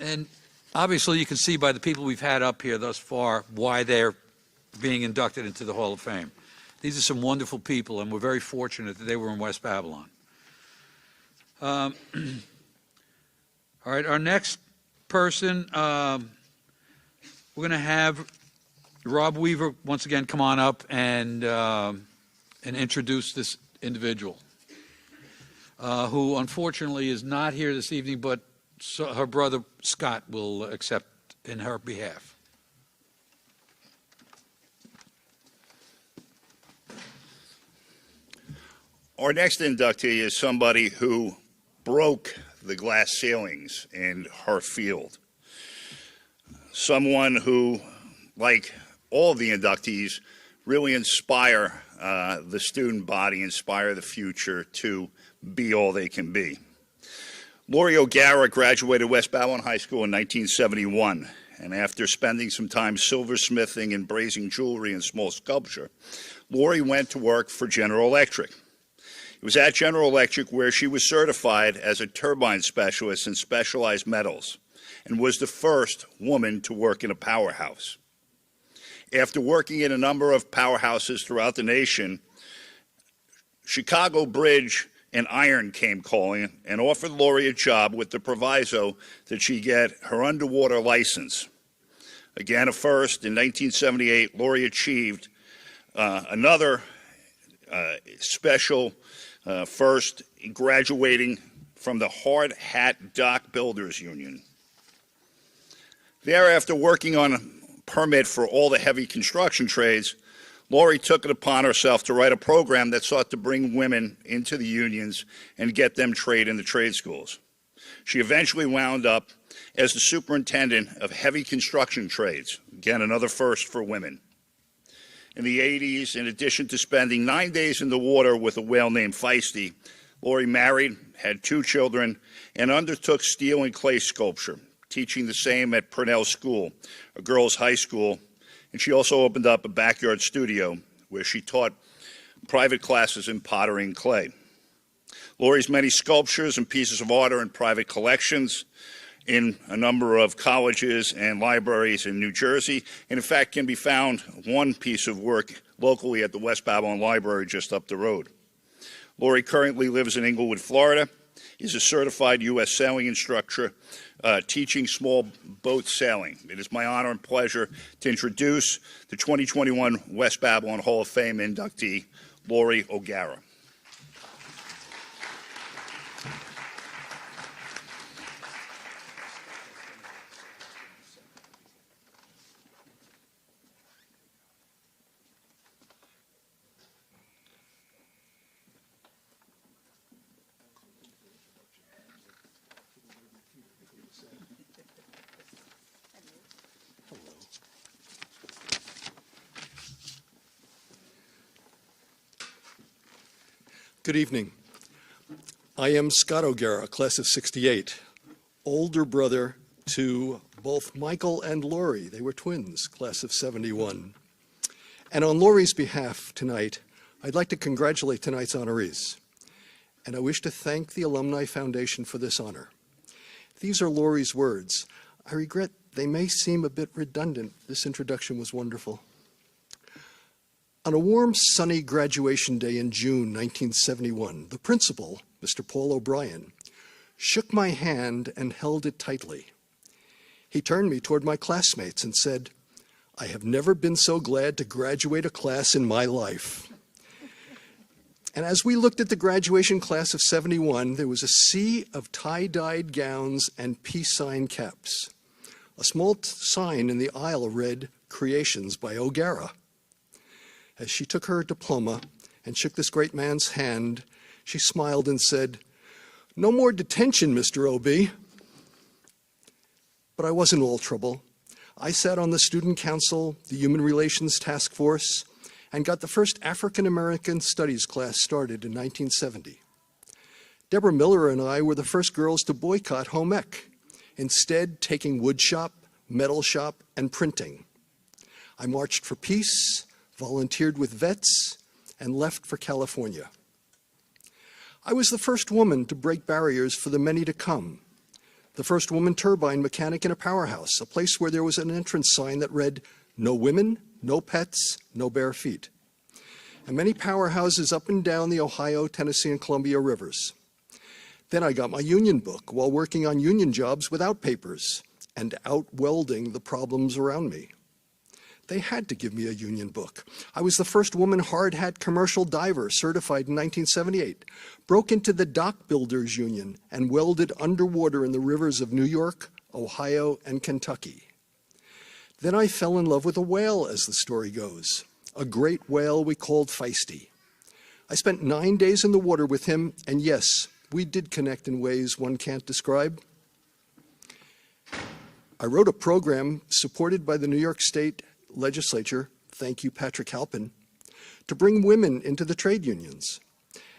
And obviously you can see by the people we've had up here thus far why they're being inducted into the Hall of Fame. These are some wonderful people, and we're very fortunate that they were in West Babylon. All right, our next person, we're going to have Rob Weaver once again come on up and introduce this individual, who unfortunately is not here this evening, but her brother Scott will accept in her behalf. Our next inductee is somebody who broke the glass ceilings in her field. Someone who, like all of the inductees, really inspire the student body, inspire the future to be all they can be. Lori O'Gara graduated West Babylon High School in 1971, and after spending some time silversmithing and brazing jewelry and small sculpture, Lori went to work for General Electric. It was at General Electric where she was certified as a turbine specialist in specialized metals and was the first woman to work in a powerhouse. After working in a number of powerhouses throughout the nation, Chicago Bridge and Iron came calling and offered Lori a job with the proviso that she get her underwater license. Again, a first. In 1978, Lori achieved another special first, graduating from the Hard Hat Dock Builders Union. Thereafter, working on a permit for all the heavy construction trades, Lori took it upon herself to write a program that sought to bring women into the unions and get them trained in the trade schools. She eventually wound up as the superintendent of heavy construction trades, again, another first for women. In the 80s, in addition to spending 9 days in the water with a whale named Feisty, Lori married, had 2 children, and undertook steel and clay sculpture, teaching the same at Purnell School, a girls' high school. And she also opened up a backyard studio where she taught private classes in pottery and clay. Lori's many sculptures and pieces of art are in private collections in a number of colleges and libraries in New Jersey, and in fact can be found one piece of work locally at the West Babylon Library just up the road. Lori currently lives in Inglewood, Florida, is a certified U.S. sailing instructor, teaching small boat sailing. It is my honor and pleasure to introduce the 2021 West Babylon Hall of Fame inductee, Lori O'Gara. Good evening. I am Scott O'Gara, class of '68, older brother to both Michael and Lori. They were twins, class of '71. And on Lori's behalf tonight, I'd like to congratulate tonight's honorees. And I wish to thank the Alumni Foundation for this honor. These are Lori's words. I regret they may seem a bit redundant. This introduction was wonderful. On a warm, sunny graduation day in June 1971, the principal, Mr. Paul O'Brien, shook my hand and held it tightly. He turned me toward my classmates and said, "I have never been so glad to graduate a class in my life." And as we looked at the graduation class of '71, there was a sea of tie-dyed gowns and peace sign caps. A small sign in the aisle read, "Creations by O'Gara." As she took her diploma and shook this great man's hand, she smiled and said, "No more detention, Mr. O.B." But I wasn't all trouble. I sat on the Student Council, the Human Relations Task Force, and got the first African American Studies class started in 1970. Deborah Miller and I were the first girls to boycott home ec, instead taking wood shop, metal shop, and printing. I marched for peace, volunteered with vets, and left for California. I was the first woman to break barriers for the many to come, the first woman turbine mechanic in a powerhouse, a place where there was an entrance sign that read, "No women, no pets, no bare feet," and many powerhouses up and down the Ohio, Tennessee, and Columbia rivers. Then I got my union book while working on union jobs without papers and out-welding the problems around me. They had to give me a union book. I was the first woman hard hat commercial diver certified in 1978, broke into the Dock Builders Union, and welded underwater in the rivers of New York, Ohio, and Kentucky. Then I fell in love with a whale, as the story goes, a great whale we called Feisty. I spent 9 days in the water with him, and yes, we did connect in ways one can't describe. I wrote a program supported by the New York State Legislature, thank you, Patrick Halpin, to bring women into the trade unions.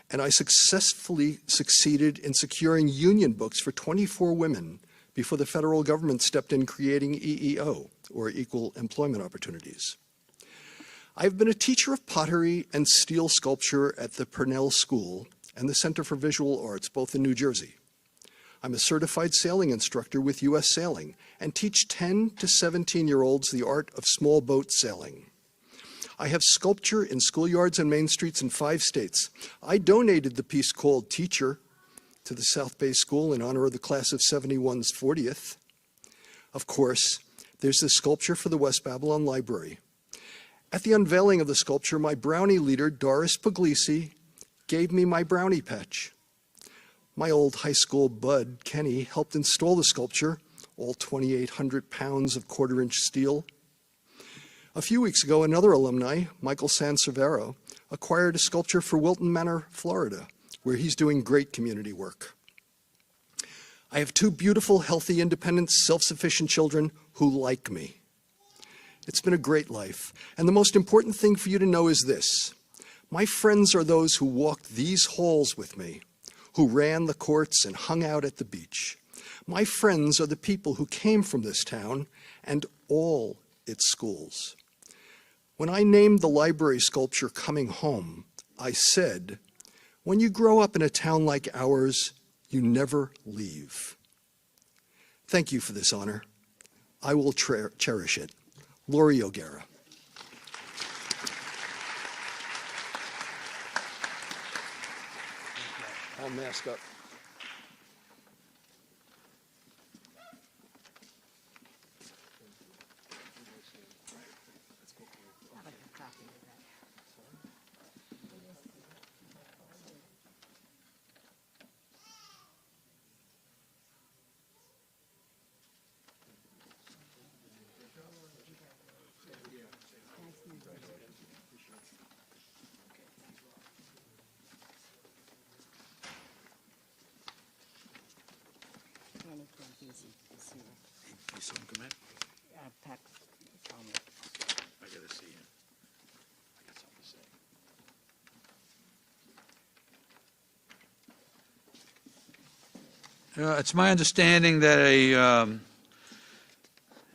And I successfully succeeded in securing union books for 24 women before the federal government stepped in creating EEO, or Equal Employment Opportunities. I've been a teacher of pottery and steel sculpture at the Purnell School and the Center for Visual Arts, both in New Jersey. I'm a certified sailing instructor with U.S. Sailing and teach 10 to 17-year-olds the art of small boat sailing. I have sculpture in schoolyards and main streets in 5 states. I donated the piece called Teacher to the South Bay School in honor of the class of '71's 40th. Of course, there's the sculpture for the West Babylon Library. At the unveiling of the sculpture, my brownie leader, Doris Puglisi, gave me my brownie patch. My old high school bud, Kenny, helped install the sculpture, all 2,800 pounds of quarter-inch steel. A few weeks ago, another alumni, Michael Sansevero, acquired a sculpture for Wilton Manor, Florida, where he's doing great community work. I have 2 beautiful, healthy, independent, self-sufficient children who like me. It's been a great life, and the most important thing for you to know is this. My friends are those who walked these halls with me, who ran the courts and hung out at the beach. My friends are the people who came from this town and all its schools. When I named the library sculpture Coming Home, I said, when you grow up in a town like ours, you never leave. Thank you for this honor. I will cherish it. Lori O'Gara. I'll mask up. You saw him come in? I gotta see him. I got something to say. It's my understanding that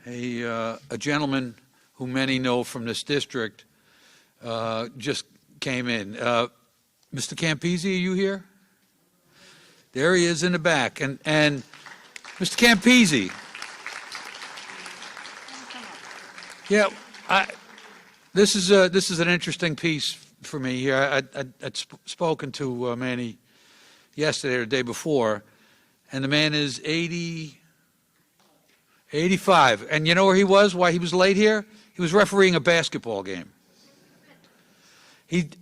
a gentleman who many know from this district just came in. Mr. Campisi, are you here? There he is in the back. And Mr. Campisi. Yeah, this is an interesting piece for me here. I'd spoken to Manny yesterday or the day before, and the man is 85. And you know where he was, why he was late here? He was refereeing a basketball game.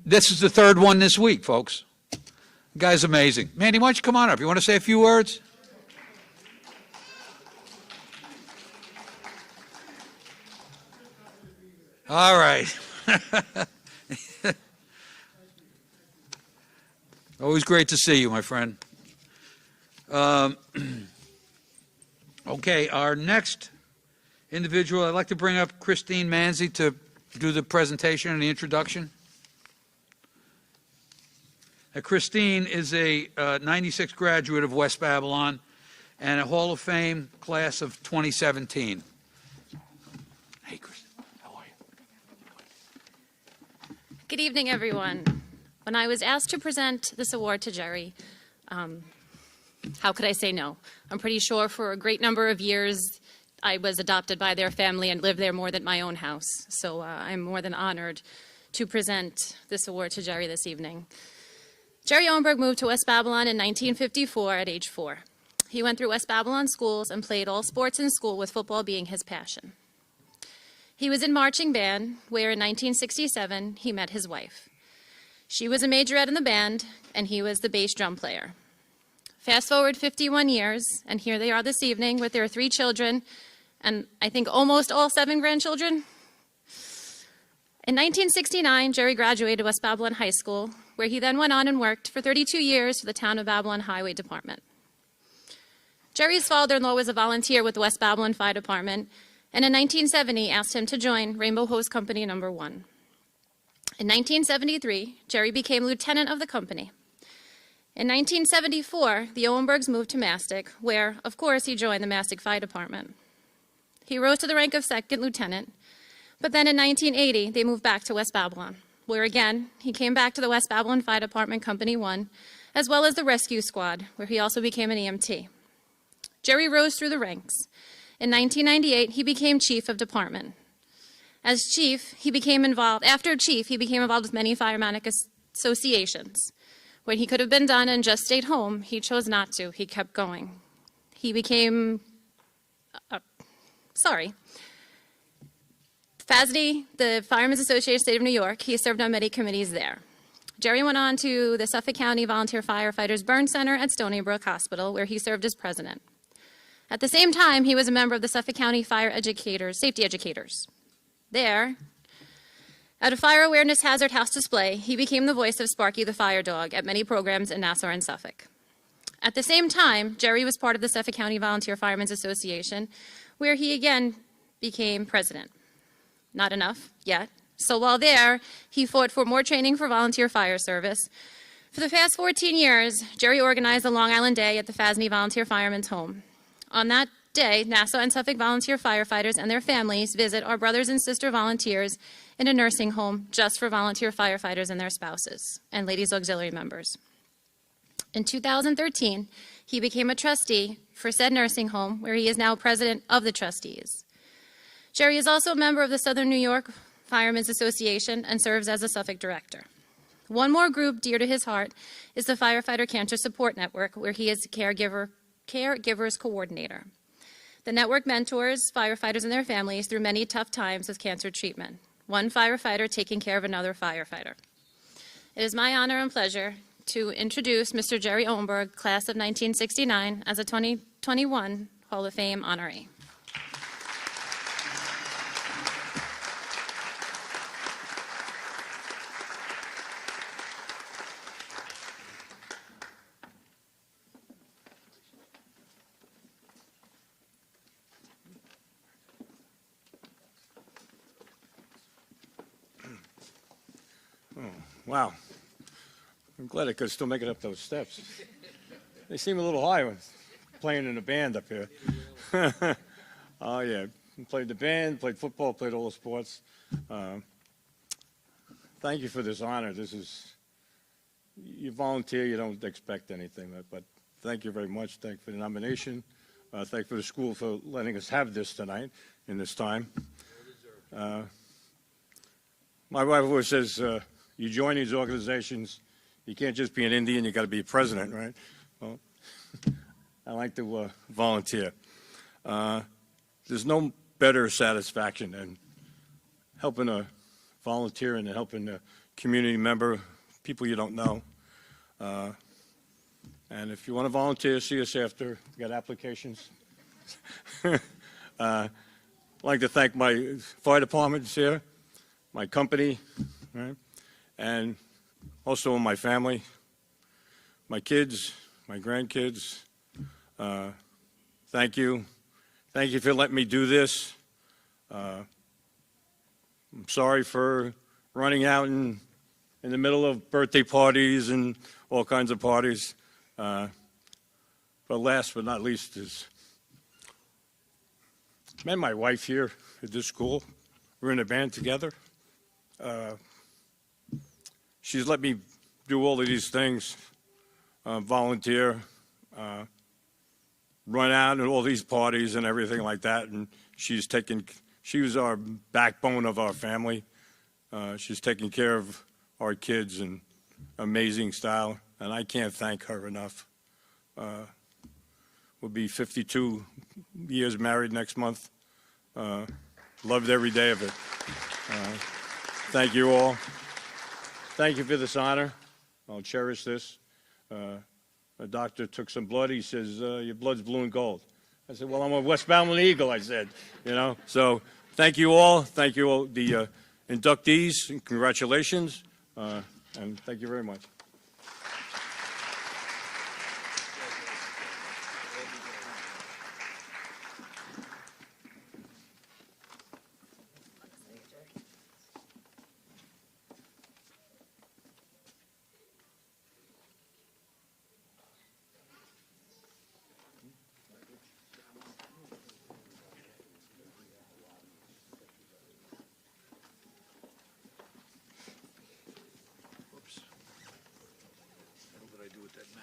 This is the third one this week, folks. The guy's amazing. Manny, why don't you come on up? You want to say a few words? All right. Always great to see you, my friend. Okay, our next individual, I'd like to bring up Christine Manzi to do the presentation and the introduction. Christine is a 96 graduate of West Babylon and a Hall of Fame class of 2017. Hey, Christine, how are you? Good evening, everyone. When I was asked to present this award to Jerry, how could I say no? I'm pretty sure for a great number of years I was adopted by their family and lived there more than my own house. So I'm more than honored to present this award to Jerry this evening. Jerry Owenberg moved to West Babylon in 1954 at age 4. He went through West Babylon schools and played all sports in school, with football being his passion. He was in marching band, where in 1967 he met his wife. She was a majorette in the band, and he was the bass drum player. Fast forward 51 years, and here they are this evening with their 3 children, and I think almost all 7 grandchildren. In 1969, Jerry graduated West Babylon High School, where he then went on and worked for 32 years for the Town of Babylon Highway Department. Jerry's father-in-law was a volunteer with the West Babylon Fire Department, and in 1970 asked him to join Rainbow Hose Company No. 1. In 1973, Jerry became lieutenant of the company. In 1974, the Owenbergs moved to Mastic, where, of course, he joined the Mastic Fire Department. He rose to the rank of second lieutenant, but then in 1980, they moved back to West Babylon, where again, he came back to the West Babylon Fire Department Company 1, as well as the rescue squad, where he also became an EMT. Jerry rose through the ranks. In 1998, he became chief of department. As chief, he became involved with many firematic associations. When he could have been done and just stayed home, he chose not to. He kept going. He became, FASD, the Firemen's Association State of New York, he served on many committees there. Jerry went on to the Suffolk County Volunteer Firefighters Burn Center at Stony Brook Hospital, where he served as president. At the same time, he was a member of the Suffolk County Safety Educators. There, at a fire awareness hazard house display, he became the voice of Sparky the fire dog at many programs in Nassau and Suffolk. At the same time, Jerry was part of the Suffolk County Volunteer Firemen's Association, where he again became president. Not enough yet. So while there, he fought for more training for volunteer fire service. For the past 14 years, Jerry organized the Long Island Day at the FASNY Volunteer Firemen's Home. On that day, Nassau and Suffolk volunteer firefighters and their families visit our brothers and sister volunteers in a nursing home just for volunteer firefighters and their spouses and ladies auxiliary members. In 2013, he became a trustee for said nursing home, where he is now president of the trustees. Jerry is also a member of the Southern New York Firemen's Association and serves as a Suffolk director. One more group dear to his heart is the Firefighter Cancer Support Network, where he is caregivers coordinator. The network mentors firefighters and their families through many tough times with cancer treatment, one firefighter taking care of another firefighter. It is my honor and pleasure to introduce Mr. Jerry Owenberg, class of 1969, as a 2021 Hall of Fame honoree. Wow. I'm glad I could still make it up those steps. They seem a little high. playing in a band up here. Oh, yeah. Played the band, played football, played all the sports. Thank you for this honor. This is, you volunteer, you don't expect anything, but thank you very much. Thank you for the nomination. Thank you for the school for letting us have this tonight in this time. My wife always says, you join these organizations, you can't just be an Indian, you got to be a president, right? Well, I like to volunteer. There's no better satisfaction than helping a volunteer and helping a community member, people you don't know. And if you want to volunteer, see us after. We got applications. I'd like to thank my fire department here, my company, right? And also my family, my kids, my grandkids. Thank you. Thank you for letting me do this. I'm sorry for running out in the middle of birthday parties and all kinds of parties. But last but not least is, I met my wife here at this school. We're in a band together. She's let me do all of these things, volunteer, run out at all these parties and everything like that. And she was our backbone of our family. She's taking care of our kids in amazing style, and I can't thank her enough. We'll be 52 years married next month. Loved every day of it. Thank you all. Thank you for this honor. I'll cherish this. A doctor took some blood. He says, your blood's blue and gold. I said, well, I'm a Westbound Eagle, I said, you know. So thank you all. Thank you all, the inductees, and congratulations. And thank you very much.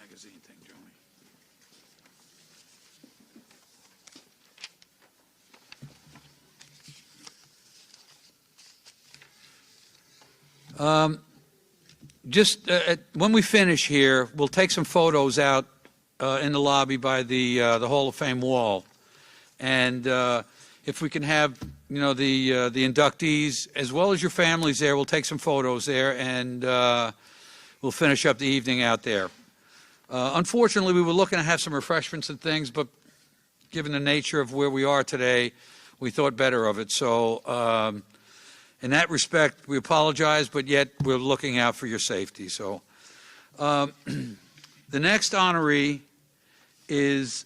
Magazine thing, Joey. When we finish here, we'll take some photos out in the lobby by the Hall of Fame wall, and if we can have the inductees as well as your families there, we'll take some photos there, and we'll finish up the evening out there. Unfortunately, we were looking to have some refreshments and things, but given the nature of where we are today, we thought better of it. So in that respect, we apologize, but yet we're looking out for your safety. So the next honoree is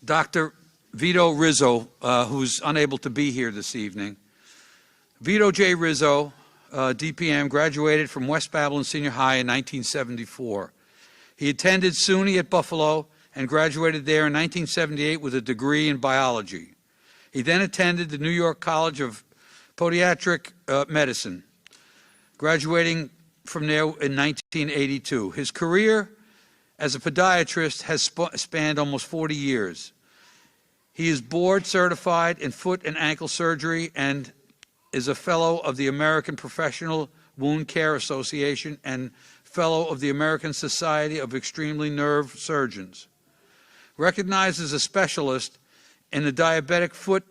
Dr. Vito Rizzo, who's unable to be here this evening. Vito J. Rizzo, DPM, graduated from West Babylon Senior High in 1974. He attended SUNY at Buffalo and graduated there in 1978 with a degree in biology. He then attended the New York College of Podiatric Medicine, graduating from there in 1982. His career as a podiatrist has spanned almost 40 years. He is board certified in foot and ankle surgery and is a fellow of the American Professional Wound Care Association and fellow of the American Society of Extremely Nerve Surgeons. Recognized as a specialist in the diabetic foot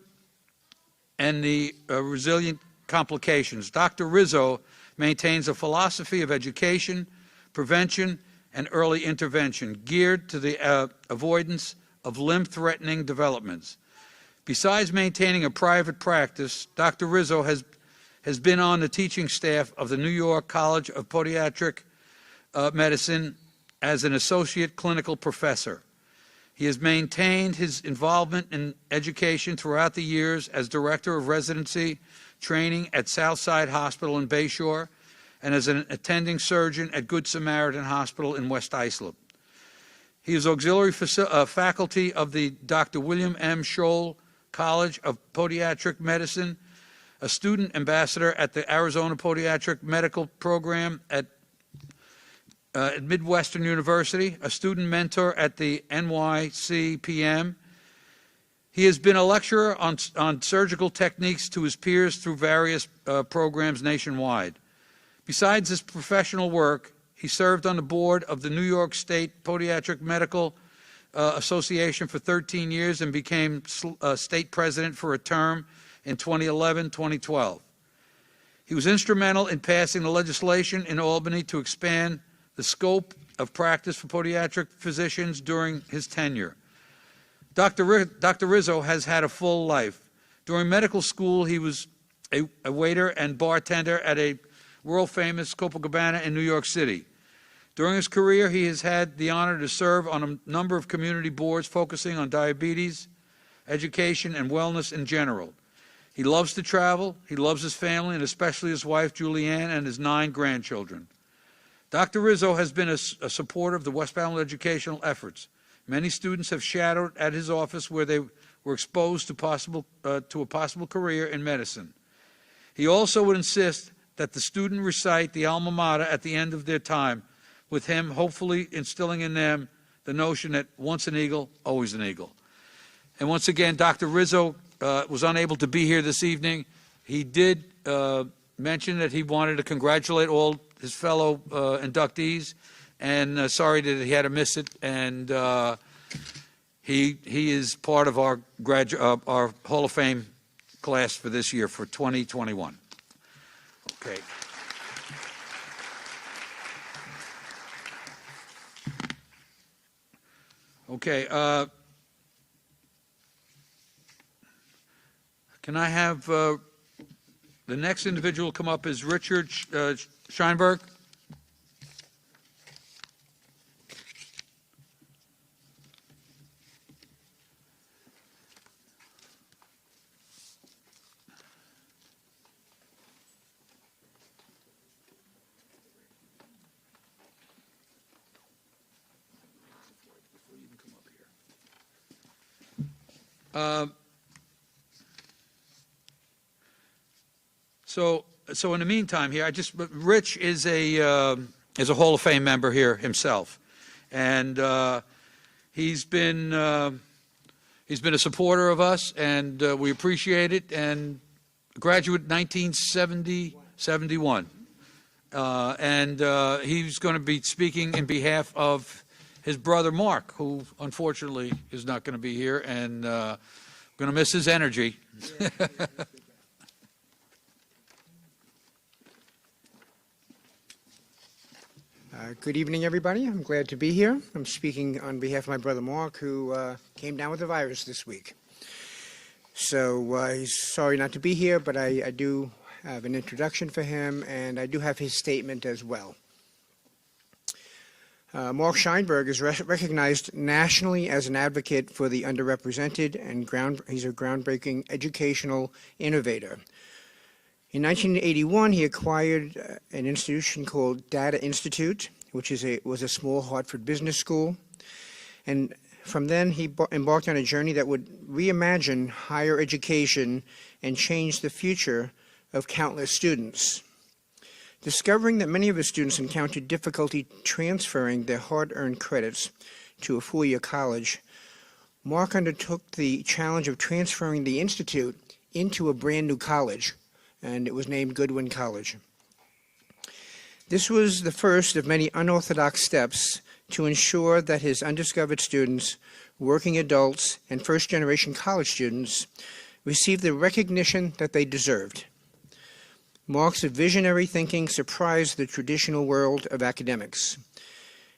and the resilient complications, Dr. Rizzo maintains a philosophy of education, prevention, and early intervention geared to the avoidance of limb-threatening developments. Besides maintaining a private practice, Dr. Rizzo has been on the teaching staff of the New York College of Podiatric Medicine as an associate clinical professor. He has maintained his involvement in education throughout the years as director of residency training at Southside Hospital in Bayshore and as an attending surgeon at Good Samaritan Hospital in West Islip. He is auxiliary faculty of the Dr. William M. Scholl College of Podiatric Medicine, a student ambassador at the Arizona Podiatric Medical Program at Midwestern University, a student mentor at the NYCPM. He has been a lecturer on surgical techniques to his peers through various programs nationwide. Besides his professional work, he served on the board of the New York State Podiatric Medical Association for 13 years and became state president for a term in 2011-2012. He was instrumental in passing the legislation in Albany to expand the scope of practice for podiatric physicians during his tenure. Dr. Rizzo has had a full life. During medical school, he was a waiter and bartender at a world-famous Copacabana in New York City. During his career, he has had the honor to serve on a number of community boards focusing on diabetes, education, and wellness in general. He loves to travel, he loves his family, and especially his wife, Julianne, and his 9 grandchildren. Dr. Rizzo has been a supporter of the Westbound educational efforts. Many students have shadowed at his office where they were exposed to a possible career in medicine. He also would insist that the student recite the alma mater at the end of their time, with him hopefully instilling in them the notion that once an eagle, always an eagle. And once again, Dr. Rizzo was unable to be here this evening. He did mention that he wanted to congratulate all his fellow inductees, and sorry that he had to miss it. And he is part of our Hall of Fame class for this year, for 2021. Okay. Okay. Can I have the next individual come up is Richard Scheinberg. So in the meantime here, Rich is a Hall of Fame member here himself, and he's been a supporter of us, and we appreciate it. And graduate 1971, and he's going to be speaking in behalf of his brother Mark, who unfortunately is not going to be here, and we're going to miss his energy. Good evening, everybody. I'm glad to be here. I'm speaking on behalf of my brother Mark, who came down with the virus this week. So he's sorry not to be here, but I do have an introduction for him, and I do have his statement as well. Mark Scheinberg is recognized nationally as an advocate for the underrepresented, and he's a groundbreaking educational innovator. In 1981, he acquired an institution called Data Institute, which was a small Hartford business school. And from then, he embarked on a journey that would reimagine higher education and change the future of countless students. Discovering that many of his students encountered difficulty transferring their hard-earned credits to a four-year college, Mark undertook the challenge of transferring the institute into a brand new college, and it was named Goodwin College. This was the first of many unorthodox steps to ensure that his undiscovered students, working adults, and first-generation college students received the recognition that they deserved. Mark's visionary thinking surprised the traditional world of academics.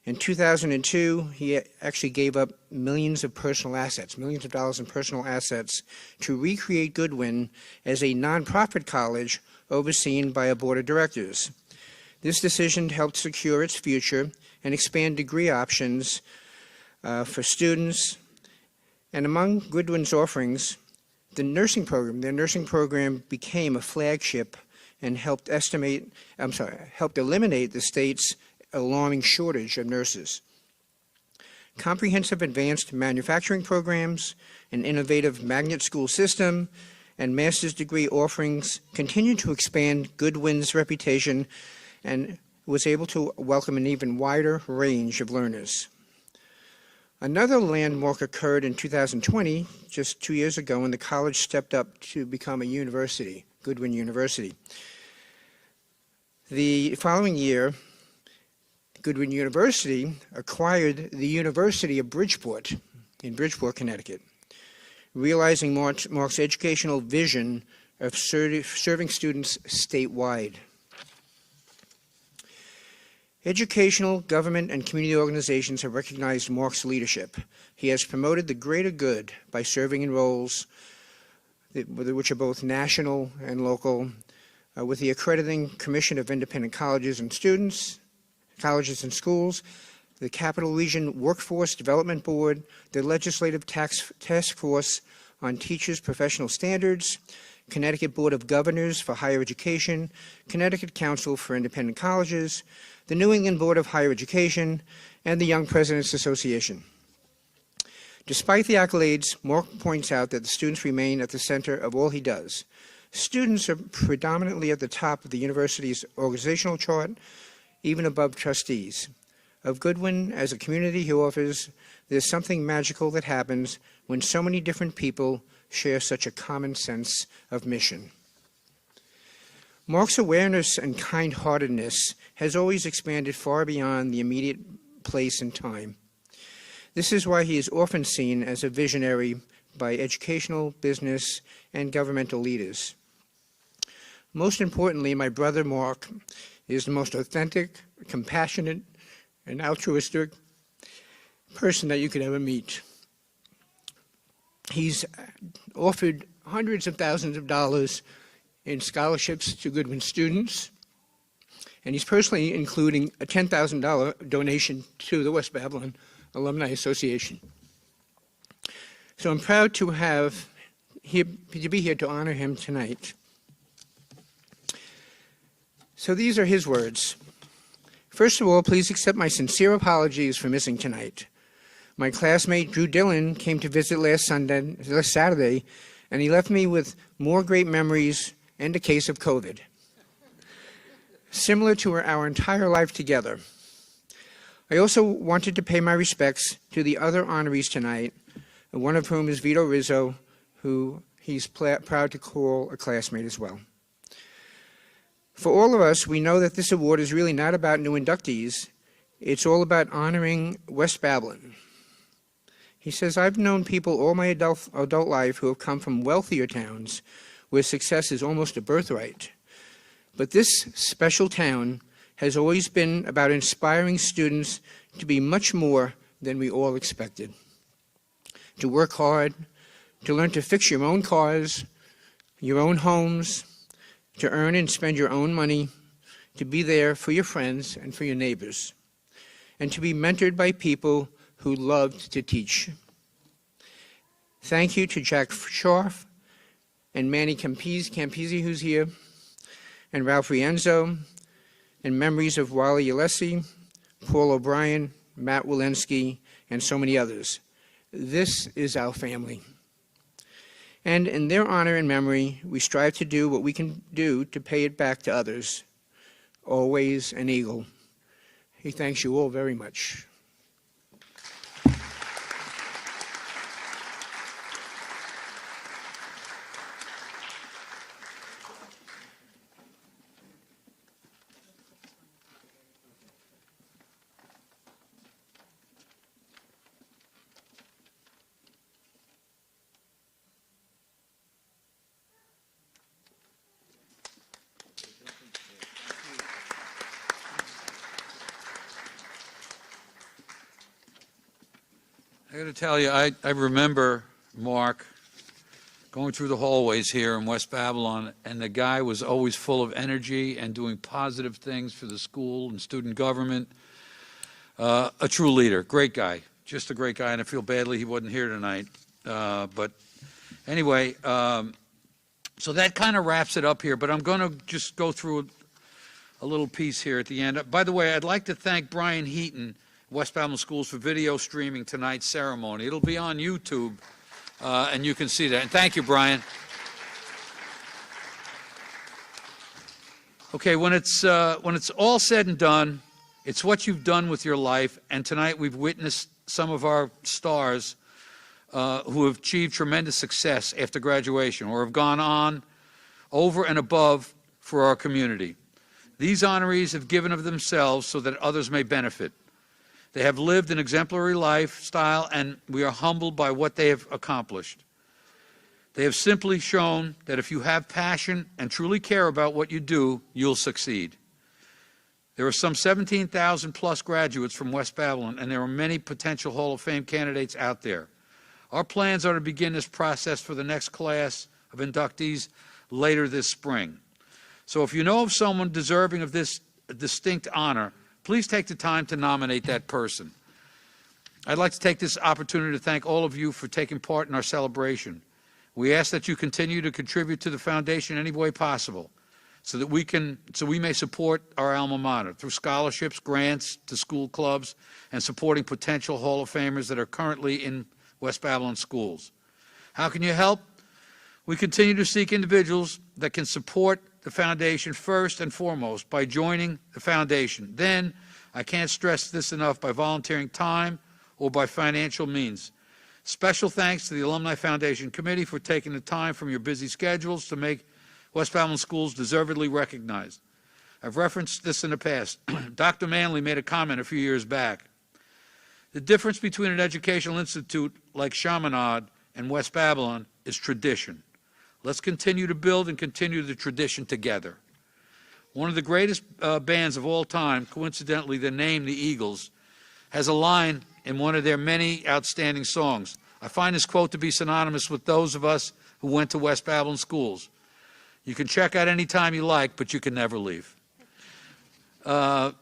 In 2002, he actually gave up millions of dollars in personal assets to recreate Goodwin as a nonprofit college overseen by a board of directors. This decision helped secure its future and expand degree options for students. And among Goodwin's offerings, their nursing program became a flagship and helped eliminate the state's alarming shortage of nurses. comprehensive advanced manufacturing programs, an innovative magnet school system, and master's degree offerings continue to expand Goodwin's reputation and was able to welcome an even wider range of learners. Another landmark occurred in 2020, just 2 years ago, when the college stepped up to become a university, Goodwin University. The following year, Goodwin University acquired the University of Bridgeport in Bridgeport, Connecticut, realizing Mark's educational vision of serving students statewide. Educational, government, and community organizations have recognized Mark's leadership. He has promoted the greater good by serving in roles which are both national and local, with the Accrediting Commission of Independent Colleges and Schools, the Capital Region Workforce Development Board, the Legislative Task Force on Teachers' Professional Standards, Connecticut Board of Governors for Higher Education, Connecticut Council for Independent Colleges, the New England Board of Higher Education, and the Young Presidents Association. Despite the accolades, Mark points out that the students remain at the center of all he does. Students are predominantly at the top of the university's organizational chart, even above trustees. Of Goodwin as a community, he offers, there's something magical that happens when so many different people share such a common sense of mission. Mark's awareness and kind-heartedness has always expanded far beyond the immediate place and time. This is why he is often seen as a visionary by educational, business, and governmental leaders. Most importantly, my brother Mark is the most authentic, compassionate, and altruistic person that you could ever meet. He's offered hundreds of thousands of dollars in scholarships to Goodwin students, and he's personally including a $10,000 donation to the West Babylon Alumni Association. So I'm proud to be here to honor him tonight. So these are his words. First of all, please accept my sincere apologies for missing tonight. My classmate Drew Dillon came to visit last Saturday, and he left me with more great memories and a case of COVID, similar to our entire life together. I also wanted to pay my respects to the other honorees tonight, one of whom is Vito Rizzo, who he's proud to call a classmate as well. For all of us, we know that this award is really not about new inductees. It's all about honoring West Babylon. He says, I've known people all my adult life who have come from wealthier towns where success is almost a birthright. But this special town has always been about inspiring students to be much more than we all expected. To work hard, to learn to fix your own cars, your own homes, to earn and spend your own money, to be there for your friends and for your neighbors, and to be mentored by people who loved to teach. Thank you to Jack Scharf and Manny Campisi, who's here, and Ralph Rienzo, and memories of Wally Alessi, Paul O'Brien, Matt Walensky, and so many others. This is our family. And in their honor and memory, we strive to do what we can do to pay it back to others. Always an Eagle. He thanks you all very much. I got to tell you, I remember Mark going through the hallways here in West Babylon, and the guy was always full of energy and doing positive things for the school and student government. A true leader, great guy, just a great guy, and I feel badly he wasn't here tonight. But anyway, so that kind of wraps it up here, but I'm going to just go through a little piece here at the end. By the way, I'd like to thank Brian Heaton West Babylon Schools for video streaming tonight's ceremony. It'll be on YouTube, and you can see that. And thank you, Brian. Okay, when it's all said and done, it's what you've done with your life, and tonight we've witnessed some of our stars who have achieved tremendous success after graduation or have gone on over and above for our community. These honorees have given of themselves so that others may benefit. They have lived an exemplary lifestyle, and we are humbled by what they have accomplished. They have simply shown that if you have passion and truly care about what you do, you'll succeed. There are some 17,000 plus graduates from West Babylon, and there are many potential Hall of Fame candidates out there. Our plans are to begin this process for the next class of inductees later this spring. So if you know of someone deserving of this distinct honor, please take the time to nominate that person. I'd like to take this opportunity to thank all of you for taking part in our celebration. We ask that you continue to contribute to the foundation any way possible so that we may support our alma mater through scholarships, grants to school clubs, and supporting potential Hall of Famers that are currently in West Babylon schools. How can you help? We continue to seek individuals that can support the foundation first and foremost by joining the foundation. Then, I can't stress this enough, by volunteering time or by financial means. Special thanks to the Alumni Foundation Committee for taking the time from your busy schedules to make West Babylon schools deservedly recognized. I've referenced this in the past. Dr. Manley made a comment a few years back. The difference between an educational institute like Chaminade and West Babylon is tradition. Let's continue to build and continue the tradition together. One of the greatest bands of all time, coincidentally the name the Eagles, has a line in one of their many outstanding songs. I find this quote to be synonymous with those of us who went to West Babylon schools. You can check out any time you like, but you can never leave. Last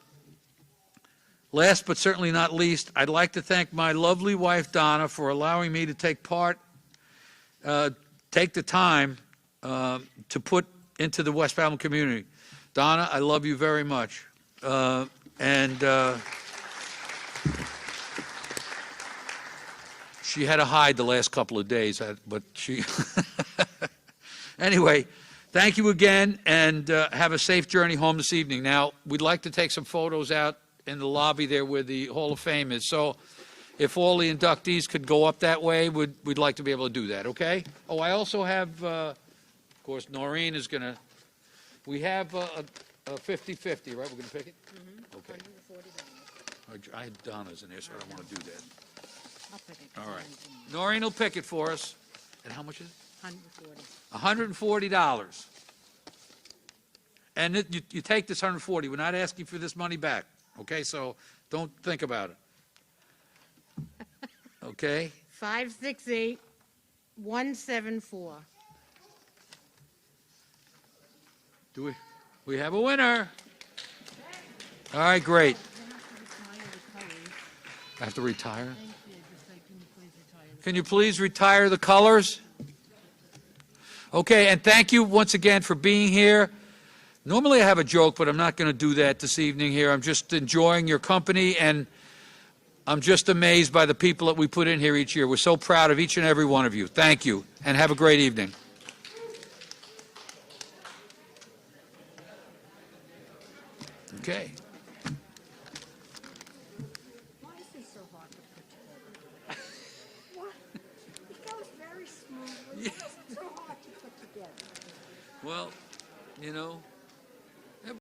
but certainly not least, I'd like to thank my lovely wife, Donna, for allowing me to take the time to put into the West Babylon community. Donna, I love you very much. She had to hide the last couple of days, but she... Anyway, thank you again, and have a safe journey home this evening. Now, we'd like to take some photos out in the lobby there where the Hall of Fame is. So if all the inductees could go up that way, we'd like to be able to do that, okay? Oh, I also have, of course, Noreen is going to... We have a 50-50, right? We're going to pick it? Mm-hmm. Okay. I had Donna's in there, so I don't want to do that. I'll pick it. All right. Noreen will pick it for us. And how much is it? $140. $140. And you take this $140. We're not asking for this money back, okay? So don't think about it. Okay? 568-174. Do we have a winner? All right, great. I have to retire? Can you please retire the colors? Okay, and thank you once again for being here. Normally I have a joke, but I'm not going to do that this evening here. I'm just enjoying your company, and I'm just amazed by the people that we put in here each year. We're so proud of each and every one of you. Thank you, and have a great evening. Okay. Why is this so hard to put together? What? It goes very smoothly. It's so hard to put together. Well, you know,